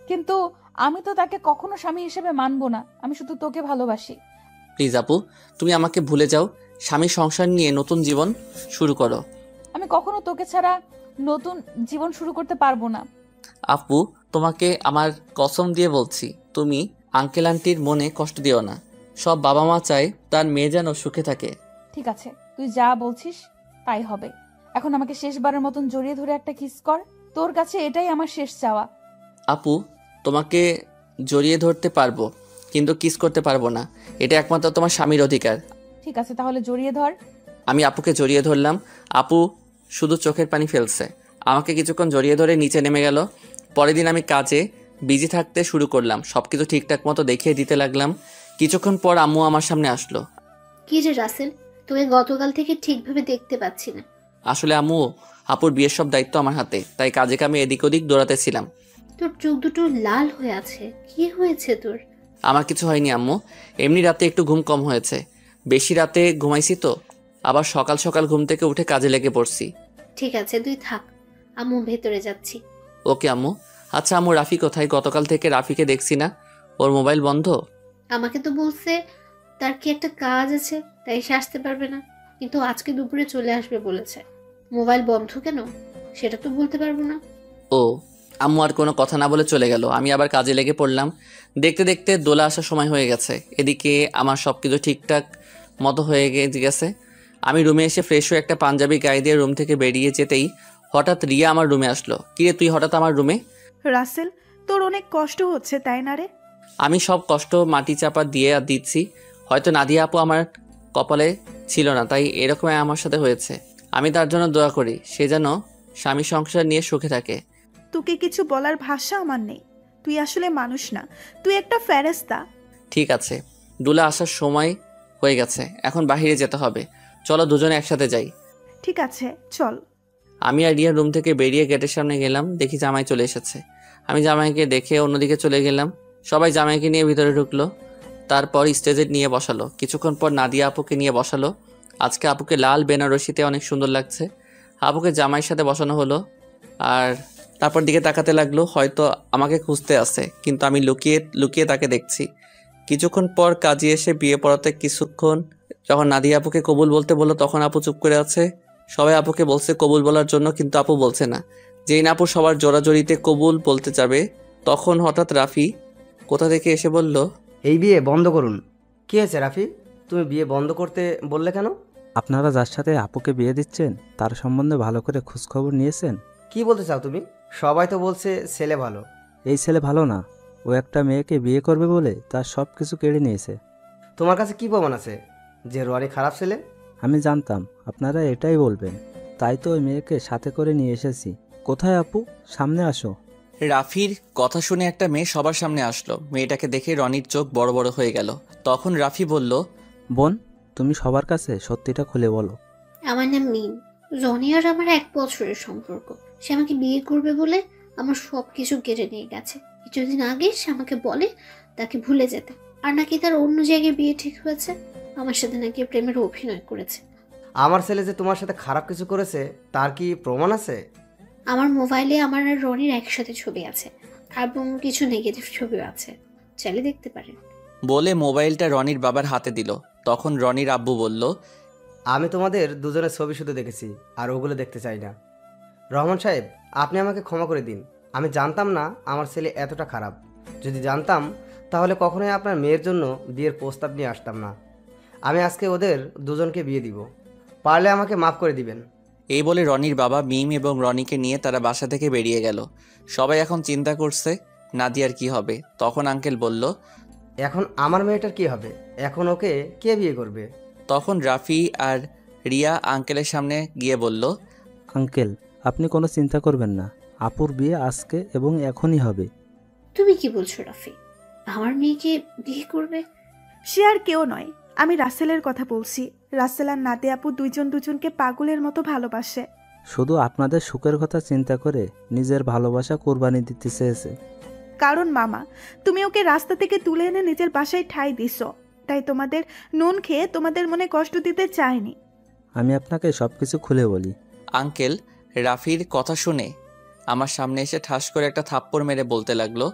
[SPEAKER 1] কিন্তু আমি তো তাকে কখনো স্বামী হিসেবে মানবো না। আমি শুধু তোকে ভালোবাসি।
[SPEAKER 7] প্লিজ আপু, তুমি আমাকে ভুলে যাও। স্বামী সংসার নিয়ে নতুন জীবন শুরু করো।
[SPEAKER 1] আমি কখনো তোকে ছাড়া নতুন জীবন শুরু করতে পারবো না।
[SPEAKER 7] আপু, তোমাকে আমার কসম দিয়ে বলছি, তুমি আঙ্কেল আন্টির মনে কষ্ট দিও না। সব বাবা মা চায় তার মেয়ে যেন সুখে থাকে।
[SPEAKER 1] ঠিক আছে, তুই যা বলছিস তাই হবে। এখন আমাকে শেষবারের মতন জড়িয়ে ধরে একটা কিস কর। তোর কাছে এটাই আমার শেষ চাওয়া।
[SPEAKER 7] আপু, তোমাকে জড়িয়ে ধরতে পারবো, কিন্তু কিস করতে পারবো না। এটা একমাত্র তোমার স্বামীর অধিকার।
[SPEAKER 1] ঠিক আছে, তাহলে জড়িয়ে ধর।
[SPEAKER 7] আমি আপুকে জড়িয়ে ধরলাম। আপু শুধু চোখের পানি ফেলছে। আমাকে কিছুক্ষণ জড়িয়ে ধরে নিচে নেমে গেল। পরের দিন আমি কাজে বিজি থাকতে শুরু করলাম। সব কিছু ঠিকঠাক মতো দেখিয়ে দিতে লাগলাম। কিছুক্ষণ পর আম্মু আমার সামনে আসলো।
[SPEAKER 6] কি রে রাসেল, তোকে গতকাল থেকে ঠিকভাবে দেখতে পাচ্ছি না।
[SPEAKER 7] আসলে আম্মু, আপুর বিয়ের সব দায়িত্ব আমার হাতে, তাই কাজে কামে এদিক ওদিক দৌড়াতেছিলাম।
[SPEAKER 6] তোর চোখ দুটো লাল হয়ে আছে, কি হয়েছে তোর?
[SPEAKER 7] আমার কিছু হয়নি আম্মু, এমনি রাতে একটু ঘুম কম হয়েছে। বেশি রাতে ঘুমাইছি তো, আবার সকাল সকাল ঘুম থেকে উঠে কাজে লেগে পড়ছি।
[SPEAKER 6] ঠিক আছে, তুই থাক, আম্মু ভেতরে যাচ্ছি।
[SPEAKER 7] ওকে আম্মু। আচ্ছা আম্মু, রাফি কোথায়? গতকাল থেকে রাফিকে দেখছি না, ওর মোবাইল বন্ধ।
[SPEAKER 6] আমাকে তো বলছে তার কি একটা কাজ আছে, তাই সে আসতে পারবে না, কিন্তু আজকে দুপুরে চলে আসবে বলেছে। মোবাইল বন্ধ কেন সেটা তো বলতে পারবো না।
[SPEAKER 7] ও, আম্মু আর কোনো কথা না বলে চলে গেল। আমি আবার কাজে লেগে পড়লাম। দেখতে দেখতে দোলা আসার সময় হয়ে গেছে। এদিকে আমার সব কিছু ঠিকঠাক মতো হয়ে গেছে। আমি রুমে এসে ফ্রেশ হয়ে একটা পাঞ্জাবি গায়ে দিয়ে রুম থেকে বেরিয়ে যেতেই হঠাৎ রিয়া আমার রুমে আসলো। কিরে তুই হঠাৎ আমার রুমে?
[SPEAKER 4] রাসেল, তোর অনেক কষ্ট হচ্ছে তাই না রে?
[SPEAKER 7] আমি সব কষ্ট মাটি চাপা দিয়ে দিচ্ছি। হয়তো নাদিয়া আপু আমার কপালে ছিল না, তাই এরকম আমার সাথে হয়েছে। আমি তার জন্য দোয়া করি, সে যেন স্বামী সংসার নিয়ে সুখে থাকে।
[SPEAKER 4] তোকে কিছু বলার ভাষা আমার নেই। তুই আসলে মানুষ না, তুই একটা ফেরেশতা।
[SPEAKER 7] ঠিক আছে, দুলা আসার সময় হয়ে গেছে, এখন বাইরে যেতে হবে। চলো দুজনে একসাথে যাই।
[SPEAKER 4] ঠিক আছে, চল।
[SPEAKER 7] আমি আর রিয়া রুম থেকে বেরিয়ে গেটের সামনে গেলাম, দেখি জামাই চলে এসেছে। আমি জামাইকে দেখে অন্যদিকে চলে গেলাম। সবাই জামাইকে নিয়ে ভিতরে ঢুকলো। তারপর স্টেজে নিয়ে বসালো। কিছুক্ষণ পর নাদিয়া আপুকে নিয়ে বসালো। আজকে আপুকে লাল বেনারসিতে অনেক সুন্দর লাগছে। আপুকে জামাইয়ের সাথে বসানো হলো। আর তারপর দিকে তাকাতে লাগলো, হয়তো আমাকে খুঁজতে আসে, কিন্তু আমি লুকিয়ে লুকিয়ে তাকে দেখছি। কিছুক্ষণ পর কাজী এসে বিয়ে পড়াতে কিছুক্ষণ যখন নাদিয়া আপুকে কবুল বলতে বললো, তখন আপু চুপ করে আছে। সবাই আপুকে বলছে কবুল বলার জন্য, কিন্তু আপু বলছে না। যেই না আপু সবার জোড়াজড়িতে কবুল বলতে যাবে, তখন হঠাৎ রাফি কোথা থেকে এসে বলল,
[SPEAKER 8] এই বিয়ে বন্ধ করুন। কী হয়েছে রাফি, তুমি বিয়ে বন্ধ করতে বললে কেন?
[SPEAKER 3] আপনারা যার সাথে আপুকে বিয়ে দিচ্ছেন তার সম্বন্ধে ভালো করে খোঁজখবর নিয়েছেন?
[SPEAKER 8] কি বলতে চাও তুমি? সবাই তো বলছে ছেলে ভালো।
[SPEAKER 3] এই ছেলে ভালো না, ও একটা মেয়েকে বিয়ে করবে বলে তার সব কিছু কেড়ে নিয়েছে।
[SPEAKER 8] তোমার কাছে কি প্রমাণ আছে যে রনি খারাপ ছেলে?
[SPEAKER 3] আমি জানতাম আপনারা এটাই বলবেন, তাই তো ওই মেয়েকে সাথে করে নিয়ে এসেছি। কোথায় আপু, সামনে আসো।
[SPEAKER 7] রাফির কথা শুনে একটা মেয়ে সবার সামনে আসলো। মেয়েটাকে দেখে রনির চোখ বড় বড় হয়ে গেল। তখন রাফি বলল,
[SPEAKER 3] বোন, তুমি সবার কাছে সত্যিটা খুলে বলো।
[SPEAKER 6] আমার নাম মিম। রনি আর আমার 1 বছরের সম্পর্ক। সে আমাকে বিয়ে করবে বলে আমার সব কিছু কেড়ে নিয়ে গেছে। কিছুদিন আগে সে আমাকে বলে তাকে ভুলে যেতে, আর নাকি তার অন্য জায়গায় বিয়ে ঠিক হয়েছে। আমার সাথে নাকি প্রেমের অভিনয় করেছে।
[SPEAKER 8] আমার ছেলে যে তোমার সাথে খারাপ কিছু করেছে তার কি প্রমাণ আছে?
[SPEAKER 6] আমার মোবাইলে আমার আর রনির একসাথে ছবি আছে এবং কিছু নেগেটিভ ছবিও আছে, চাইলে দেখতে পারেন।
[SPEAKER 7] বলে মোবাইলটা রনির বাবার হাতে দিল। তখন রনির আব্বু বলল,
[SPEAKER 8] আমি তোমাদের দুজনের ছবি শুধু দেখেছি, আর ওগুলো দেখতে চাই না। রহমান সাহেব, আপনি আমাকে ক্ষমা করে দিন। আমি জানতাম না আমার ছেলে এতটা খারাপ। যদি জানতাম তাহলে কখনোই আপনার মেয়ের জন্য বিয়ের প্রস্তাব নিয়ে আসতাম না। আমি আজকে ওদের দুজনকে বিয়ে দিব। পারলে আমাকে মাফ করে দিবেন।
[SPEAKER 7] এই বলে রনির বাবা মিম এবং রনিকে নিয়ে তারা বাসা থেকে বেরিয়ে গেল। সবাই এখন চিন্তা করছে নাদিয়ার কি হবে। তখন আঙ্কেল বলল,
[SPEAKER 8] এখন আমার মেয়েটার কি হবে? এখন ওকে কে বিয়ে করবে?
[SPEAKER 7] তখন রাফি আর রিয়া আঙ্কেলের সামনে গিয়ে বলল,
[SPEAKER 3] আঙ্কেল, আপনি কোনো চিন্তা করবেন না, আপুর বিয়ে আজকে এবং এখনই হবে।
[SPEAKER 6] তুমি কি বলছো রাফি? আমার মেয়েকে বিয়ে করবে?
[SPEAKER 4] সে আর কেউ নয়, আমি রাসেলের কথা বলছি। রাসেল আর নাদিয়া আপু দুইজন দুজনকে পাগলের মতো ভালোবাসে।
[SPEAKER 3] শুধু আপনাদের সুখের কথা চিন্তা করে নিজের ভালোবাসা কোরবানি দিতে চেয়েছে।
[SPEAKER 4] কারণ মামা, তুমি ওকে রাস্তা থেকে তুলে এনে নিজের বাসায় ঠাঁই দিছ, তাই তোমাদের নুন খেয়ে তোমাদের মনে কষ্ট দিতে চাইনি।
[SPEAKER 3] আমি আপনাকে সব কিছু খুলে বলি।
[SPEAKER 7] আঙ্কেল রাফির কথা শুনে আমার সামনে এসে ঠাস করে একটা থাপ্পড় মেরে বলতে লাগলো,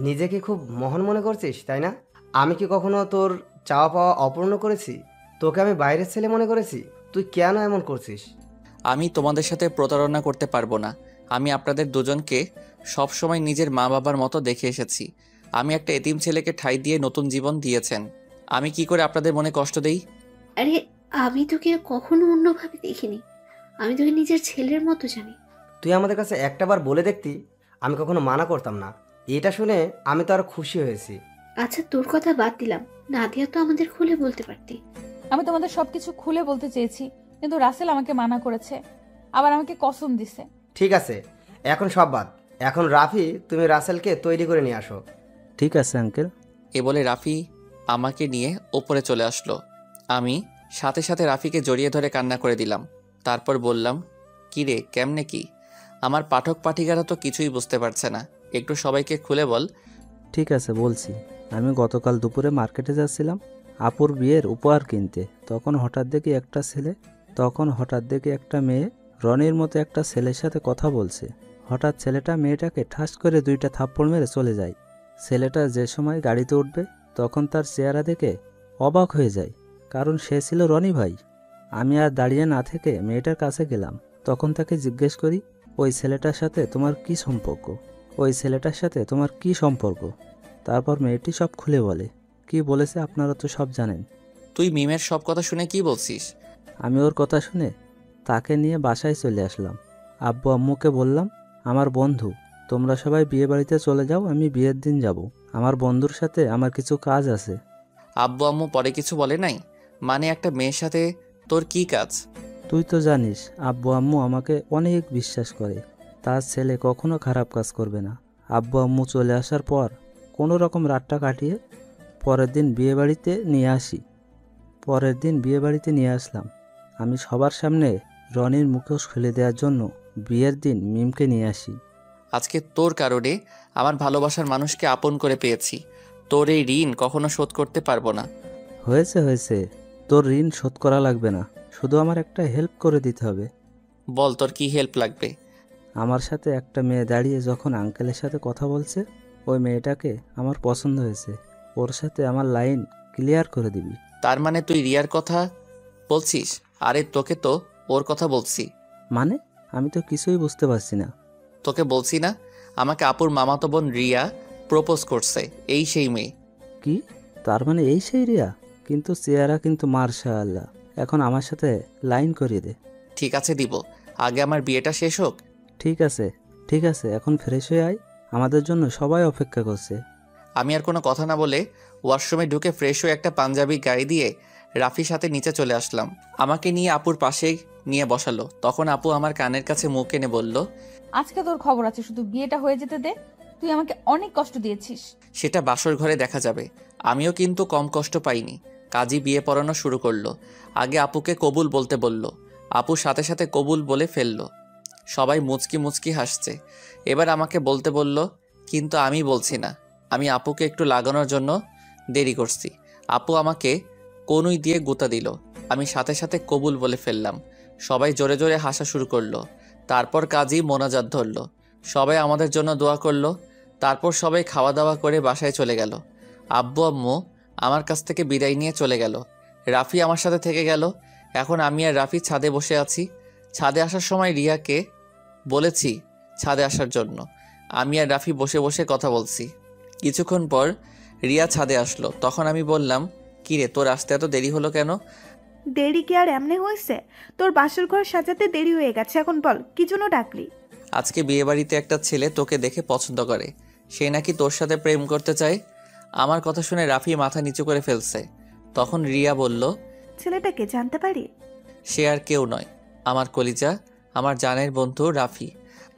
[SPEAKER 8] নিজেকে খুব মহান মনে করছিস, তাই না? আমি কি কখনো তোর চাওয়া পাওয়া অপূর্ণ করেছি? তোকে আমি বাইরের ছেলে মনে করেছি? তুই কেন এমন করছিস?
[SPEAKER 7] আমি তোমাদের সাথে প্রতারণা করতে পারবো না। আমি আপনাদের দুজনকে সবসময় নিজের মা বাবার মতো দেখে এসেছি। আমি একটা এতিম ছেলেকে ঠাঁই দিয়ে নতুন জীবন দিয়েছেন। আমি কি করে আপনাদের মনে কষ্ট দেই?
[SPEAKER 6] আরে আমি তোকে কখনো অন্যভাবে দেখিনি, আমি তোকে নিজের ছেলের মতো জানি।
[SPEAKER 8] তুই আমাদের কাছে একটাবার বলে দেখতি, আমি কখনো মানা করতাম না। এটা শুনে আমি তো আরো খুশি হয়েছি।
[SPEAKER 6] আচ্ছা তোর কথা বাদ দিলাম, নাদিয়া তো আমাদের খুলে বলতে পারতি।
[SPEAKER 1] আমি তোমাদের সবকিছু খুলে বলতে চেয়েছি, কিন্তু রাসেল আমাকে মানা করেছে, আবার আমাকে কসম দিছে।
[SPEAKER 8] ঠিক আছে, এখন সব বাদ। এখন রাফি, তুমি রাসেলকে তৈরি করে নিয়ে আসো।
[SPEAKER 3] ঠিক আছে আঙ্কেল।
[SPEAKER 7] এ বলে রাফি আমাকে নিয়ে ওপরে চলে আসলো। আমি সাথে সাথে রাফিকে জড়িয়ে ধরে কান্না করে দিলাম। তারপর বললাম, কি রে, কেমনে কি? আমার পাঠক পাঠিকারা তো কিছুই বুঝতে পারছে না, একটু সবাইকে খুলে বল।
[SPEAKER 3] ঠিক আছে, বলছি। আমি গতকাল দুপুরে মার্কেটে যাচ্ছিলাম আপুর বিয়ের উপহার কিনতে। তখন হঠাৎ দেখি একটা মেয়ে রনির মতো একটা ছেলের সাথে কথা বলছে। হঠাৎ ছেলেটা মেয়েটাকে ঠাস করে 2টা থাপ্পড় মেরে চলে যায়। ছেলেটা যে সময় গাড়িতে উঠবে তখন তার চেহারা দেখে অবাক হয়ে যায়, কারণ সে ছিল রনি ভাই। আমি আর দাঁড়িয়ে না থেকে মেয়েটার কাছে গেলাম। তখন তাকে জিজ্ঞেস করি, ওই ছেলেটার সাথে তোমার কি সম্পর্ক? তারপর মেয়েটি সব খুলে বলে। কি বলেছে আপনারা তো সব জানেন।
[SPEAKER 7] তুই মিমের সব কথা শুনে কি বলছিস?
[SPEAKER 3] আমি ওর কথা শুনে তাকে নিয়ে বাসায় চলে আসলাম। আব্বু আম্মুকে বললাম, আমার বন্ধু, তোমরা সবাই বিয়ে বাড়িতে চলে যাও, আমি বিয়ের দিন যাব। আমার বন্ধুর সাথে আমার কিছু কাজ আছে।
[SPEAKER 7] আব্বু আম্মু পরে কিছু বলে নাই? মানে একটা মেয়ের সাথে তোর কি কাজ?
[SPEAKER 3] তুই তো জানিস আব্বু আম্মু আমাকে অনেক বিশ্বাস করে, তার ছেলে কখনো খারাপ কাজ করবে না। আব্বু আম্মু চলে আসার পর কোনো রকম রাতটা কাটিয়ে পরের দিন বিয়ে বাড়িতে নিয়ে আসলাম। আমি সবার সামনে রনির মুখোশ খুলে দেওয়ার জন্য বিয়ের দিন মিমকে নিয়ে আসি।
[SPEAKER 7] আজকে তোর কারণে আমার ভালোবাসার মানুষকে আপন করে পেয়েছি। তোর এই ঋণ কখনো শোধ করতে পারবো না।
[SPEAKER 3] হয়েছে, তোর ঋণ শোধ করা লাগবে না, শুধু আমার একটা হেল্প করে দিতে হবে।
[SPEAKER 7] বল, তোর কি হেল্প লাগবে?
[SPEAKER 3] আমার সাথে একটা মেয়ে দাঁড়িয়ে যখন আঙ্কেলের সাথে কথা বলছে, ওই মেয়েটাকে আমার পছন্দ হয়েছে। ওর সাথে আমার লাইন ক্লিয়ার করে দিবি।
[SPEAKER 7] তার মানে তুই রিয়ার কথা বলছিস? আরে তোকে তো ওর কথা বলছি।
[SPEAKER 3] মানে? আমি তো কিছুই বুঝতে পারছি না।
[SPEAKER 7] তোকে বলছি না, আমাকে আপুর মামাতো বোন রিয়া প্রপোজ করছে, এই সেই মেয়ে।
[SPEAKER 3] কি? তার মানে এই সেই রিয়া? কিন্তু চেহারা কিন্তু মার্শাআল্লাহ। এখন আমার সাথে লাইন করিয়ে দে।
[SPEAKER 7] ঠিক আছে, দিব, আগে আমার বিয়েটা শেষ হোক।
[SPEAKER 3] ঠিক আছে, এখন ফ্রেশ হয়ে আয়, আমাদের জন্য সবাই অপেক্ষা করছে।
[SPEAKER 7] আমি আর কোনো কথা না বলে ওয়াশরুমে ঢুকে ফ্রেশ হয়ে একটা পাঞ্জাবি গায়ে দিয়ে রাফির সাথে নিচে চলে আসলাম। আমাকে নিয়ে আপুর পাশেই নিয়ে বসালো। তখন আপু আমার কানের কাছে মুখ এনে বলল,
[SPEAKER 1] আজকে তোর খবর আছে, শুধু বিয়েটা হয়ে যেতে দে। তুই আমাকে অনেক কষ্ট দিয়েছিস।
[SPEAKER 7] সেটা বাসর ঘরে দেখা যাবে। আমিও কিন্তু কম কষ্ট পাইনি। কাজী বিয়ে পড়ানো শুরু করলো। আগে আপুকে কবুল বলতে বলল। আপু সাথে সাথে কবুল বলে ফেললো। সবাই মুচকি মুচকি হাসছে। এবার আমাকে বলতে বলল, কিন্তু আমি বলছি না। আমি আপুকে একটু লাগানোর জন্য দেরি করছি। আপু আমাকে কনুই দিয়ে গুঁতা দিল। আমি সাথে সাথে কবুল বলে ফেললাম। সবাই জোরে জোরে হাসা শুরু করলো। তারপর কাজী মোনাজাত ধরলো। সবাই আমাদের জন্য দোয়া করলো। তারপর সবাই খাওয়া দাওয়া করে বাসায় চলে গেল। আব্বু আম্মু আমার কাছ থেকে বিদায় নিয়ে চলে গেল। রাফি আমার সাথে থেকে গেল। এখন আমি আর রাফি ছাদে বসে আছি। ছাদে আসার সময় রিয়াকে বলেছি ছাদে আসার জন্য। আমি আর রাফি বসে বসে কথা বলছি। কিছুক্ষণ পর রিয়া ছাদে আসলো। তখন আমি বললাম, কিরে তোর আসতে এত দেরি হলো কেন?
[SPEAKER 4] দেরি কি আর এমনি হয়েছে? তোর বাসর ঘর সাজাতে দেরি হয়ে গেছে। এখন বল, কি জন্য ডাকলি?
[SPEAKER 7] আজকে বিয়েবাড়িতে একটা ছেলে তোকে দেখে পছন্দ করে, সে নাকি তোর সাথে প্রেম করতে চায়। আমার কথা শুনে রাফি মাথা নিচু করে ফেলছে। তখন রিয়া বলল,
[SPEAKER 4] ছেলেটাকে জানতে পারি?
[SPEAKER 7] সে আর কেউ নয়, আমার কলিজা, আমার জানের বন্ধু রাফি।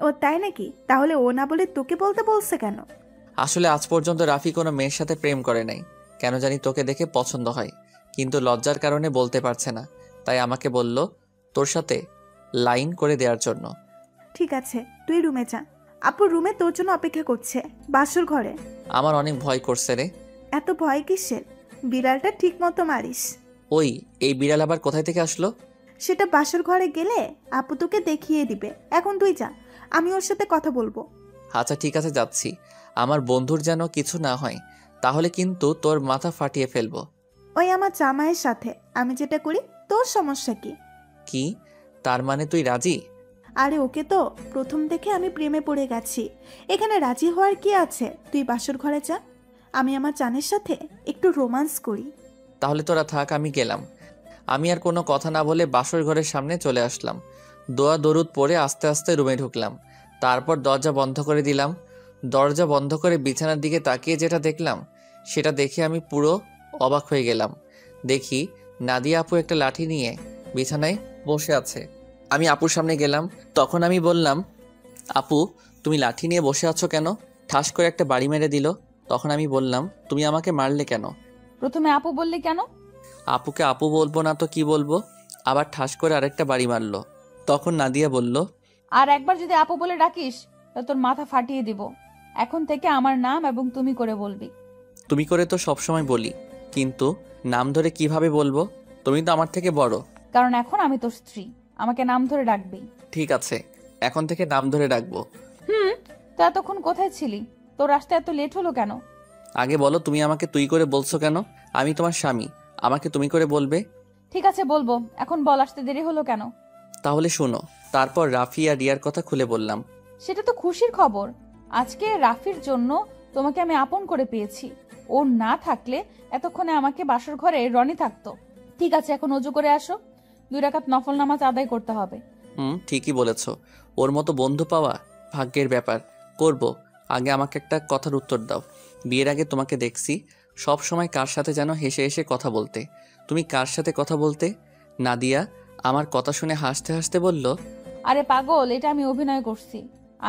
[SPEAKER 4] ও তাই নাকি? তাহলে ও না বলে তোকে বলতে বলছে কেন?
[SPEAKER 7] আসলে আজ পর্যন্ত রাফি কোনো মেয়ের সাথে প্রেম করে নাই। কেন জানি তোকে দেখে পছন্দ হয়, কিন্তু লজ্জার কারণে বলতে পারছে না। তাই আমাকে বলল তোর সাথে লাইন করে দেওয়ার জন্য।
[SPEAKER 4] ঠিক আছে, তুই রুমে যা। আপু রুমে তোর জন্য অপেক্ষা করছে, বাসর ঘরে।
[SPEAKER 7] আমার অনেক ভয় করছে রে।
[SPEAKER 4] এত ভয় কিসের? বিড়ালটা ঠিক মতো মারিস।
[SPEAKER 7] ওই, এই বিড়াল আবার কোথায় থেকে আসলো?
[SPEAKER 4] সেটা বাসর ঘরে গেলে আপু তোকে দেখিয়ে দিবে। এখন তুই যা, আমি ওর সাথে কথা বলবো।
[SPEAKER 7] আচ্ছা ঠিক আছে, যাচ্ছি। আমার বন্ধুর যেন কিছু না হয়, তাহলে কিন্তু তোর মাথা ফাটিয়ে ফেলবো।
[SPEAKER 4] ওই আমার জামাইয়ের সাথে আমি যেটা করি, তোর সমস্যা কি?
[SPEAKER 7] কি? তার মানে তুই রাজি?
[SPEAKER 4] আরে ওকে তো প্রথম দেখে আমি প্রেমে পড়ে গেছি। এখানে রাজি হওয়ার কি আছে? তুই বাসর ঘরে যা, আমি আমার জানের সাথে একটু রোমান্স করি।
[SPEAKER 7] তাহলে তোরা থাক, আমি গেলাম। আমি আর কোনো কথা না বলে বাসর ঘরের সামনে চলে আসলাম। দোয়া দরুদ পরে আস্তে আস্তে রুমে ঢুকলাম। তারপর দরজা বন্ধ করে দিলাম। দরজা বন্ধ করে বিছানার দিকে তাকিয়ে যেটা দেখলাম, সেটা দেখে আমি পুরো অবাক হয়ে গেলাম। দেখি নাদিয়া আপু একটা লাঠি নিয়ে বিছানায় বসে আছে। আমি আপুর সামনে গেলাম। তখন আমি বললাম, আপু তুমি লাঠি নিয়ে বসে আছো কেন? ঠাস করে একটা বাড়ি মেরে দিল। তখন আমি বললাম, তুমি আমাকে মারলে কেন?
[SPEAKER 1] প্রথমে আপু বললে কেন?
[SPEAKER 7] আপুকে আপু বলবো না তো কি বলবো? আবার ঠাস করে আরেকটা বাড়ি মারলো। তখন নাদিয়া বলল,
[SPEAKER 1] আর একবার যদি আপু বলে ডাকিস তা তোর মাথা ফাটিয়ে দিব। এখন থেকে আমার নাম এবং তুমি করে বলবি।
[SPEAKER 7] তুমি করে তো সবসময় বলি, কিন্তু নাম ধরে কিভাবে বলবো? তুমি তো আমার থেকে বড়।
[SPEAKER 1] কারণ এখন আমি তোর স্ত্রী, আমাকে নাম ধরে ডাকবি।
[SPEAKER 7] ঠিক আছে, এখন থেকে নাম ধরে ডাকবো।
[SPEAKER 1] তো এতক্ষণ কোথায় ছিলি? তোর আসতে এত লেট হলো কেন?
[SPEAKER 7] আগে বলো, তুমি আমাকে তুই করে বলছো কেন? আমি তোমার স্বামী, আমাকে তুমি করে বলবে।
[SPEAKER 1] ঠিক আছে বলবো, এখন বল আসতে দেরি হলো কেন?
[SPEAKER 7] তাহলে শোনো। তারপর রাফি আর রিয়ার কথা খুলে বললাম।
[SPEAKER 1] সেটা তো খুশির খবর। আজকে রাফির জন্য তোমাকে আমি আপন করে পেয়েছি। ও না থাকলে এতক্ষণে আমাকে বাসর ঘরে রনি থাকতো। ঠিক আছে, এখন অজু করে আসো, 2 রাকাত নফল নামাজ আদায় করতে হবে।
[SPEAKER 7] ঠিকই বলেছ। ওর মতো বন্ধু পাওয়া ভাগ্যের ব্যাপার। করব। আগে আমাকে একটা কথার উত্তর দাও। বিয়ের আগে তোমাকে দেখছি সব সময় কার সাথে যেন হেসে হেসে কথা বলতে। তুমি কার সাথে কথা বলতে? নাদিয়া আমার কথা শুনে হাসতে হাসতে বলল,
[SPEAKER 1] আরে পাগল, এটা আমি অভিনয় করছি।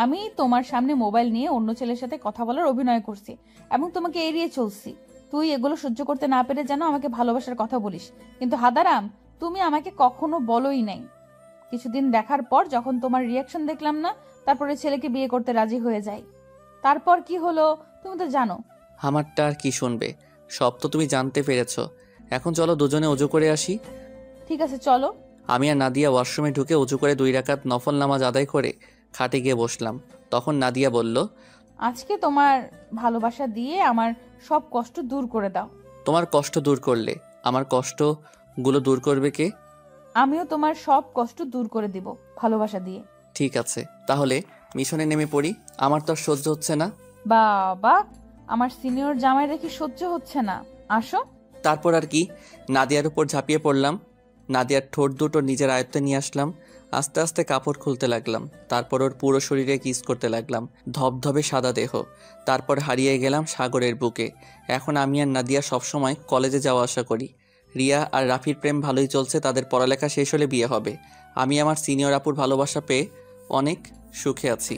[SPEAKER 1] আমি তোমার সামনে মোবাইল নিয়ে অন্য ছেলের সাথে কথা বলার অভিনয় করছি এবং তোমাকে এড়িয়ে চলছি। তুই এগুলো সহ্য করতে না পেরে যেন আমাকে ভালোবাসার কথা বলিস, কিন্তু হাদারাম, তুমি আমাকে কখনো বলোই নাই। কিছুদিন দেখার পর যখন তোমার রিয়াকশন দেখলাম না, তারপরে ছেলেকে বিয়ে করতে রাজি হয়ে যাই। তারপর কি হলো তুমি তো জানো।
[SPEAKER 7] আমারটা আর কি শুনবে? সব তো তুমি জানতে পেরেছ। এখন চলো দুজনে অজু করে আসি।
[SPEAKER 1] ঠিক আছে চলো।
[SPEAKER 7] আমি আর নাদিয়া ওয়াশরুমে ঢুকে উঁচু করে 2 রাকাত নফল নামাজ আদায় করে খাটে গিয়ে বসলাম। তখন নাদিয়া বলল,
[SPEAKER 1] আজকে তোমার ভালোবাসা দিয়ে আমার সব কষ্ট দূর করে দাও।
[SPEAKER 7] তোমার কষ্ট দূর করলে আমার কষ্টগুলো দূর করবে কে?
[SPEAKER 1] আমিও তোমার সব কষ্ট দূর করে দিব ভালোবাসা দিয়ে।
[SPEAKER 7] ঠিক আছে, তাহলে মিশনে নেমে পড়ি। আমার তো আর সহ্য হচ্ছে না।
[SPEAKER 1] বাবা, আমার সিনিয়র জামাই দেখি সহ্য হচ্ছে না, আসো।
[SPEAKER 7] তারপর আর কি, নাদিয়ার উপর ঝাঁপিয়ে পড়লাম। নাদিয়ার ঠোঁট দুটো নিজের আয়ত্তে নিয়ে আসলাম। আস্তে আস্তে কাপড় খুলতে লাগলাম। তারপর ওর পুরো শরীরে কিস করতে লাগলাম, ধবধবে সাদা দেহ। তারপর হারিয়ে গেলাম সাগরের বুকে। এখন আমি আর নাদিয়া সবসময় কলেজে যাওয়া আসা করি। রিয়া আর রাফির প্রেম ভালোই চলছে, তাদের পড়ালেখা শেষ হলে বিয়ে হবে। আমি আমার সিনিয়র আপুর ভালোবাসা পেয়ে অনেক সুখে আছি।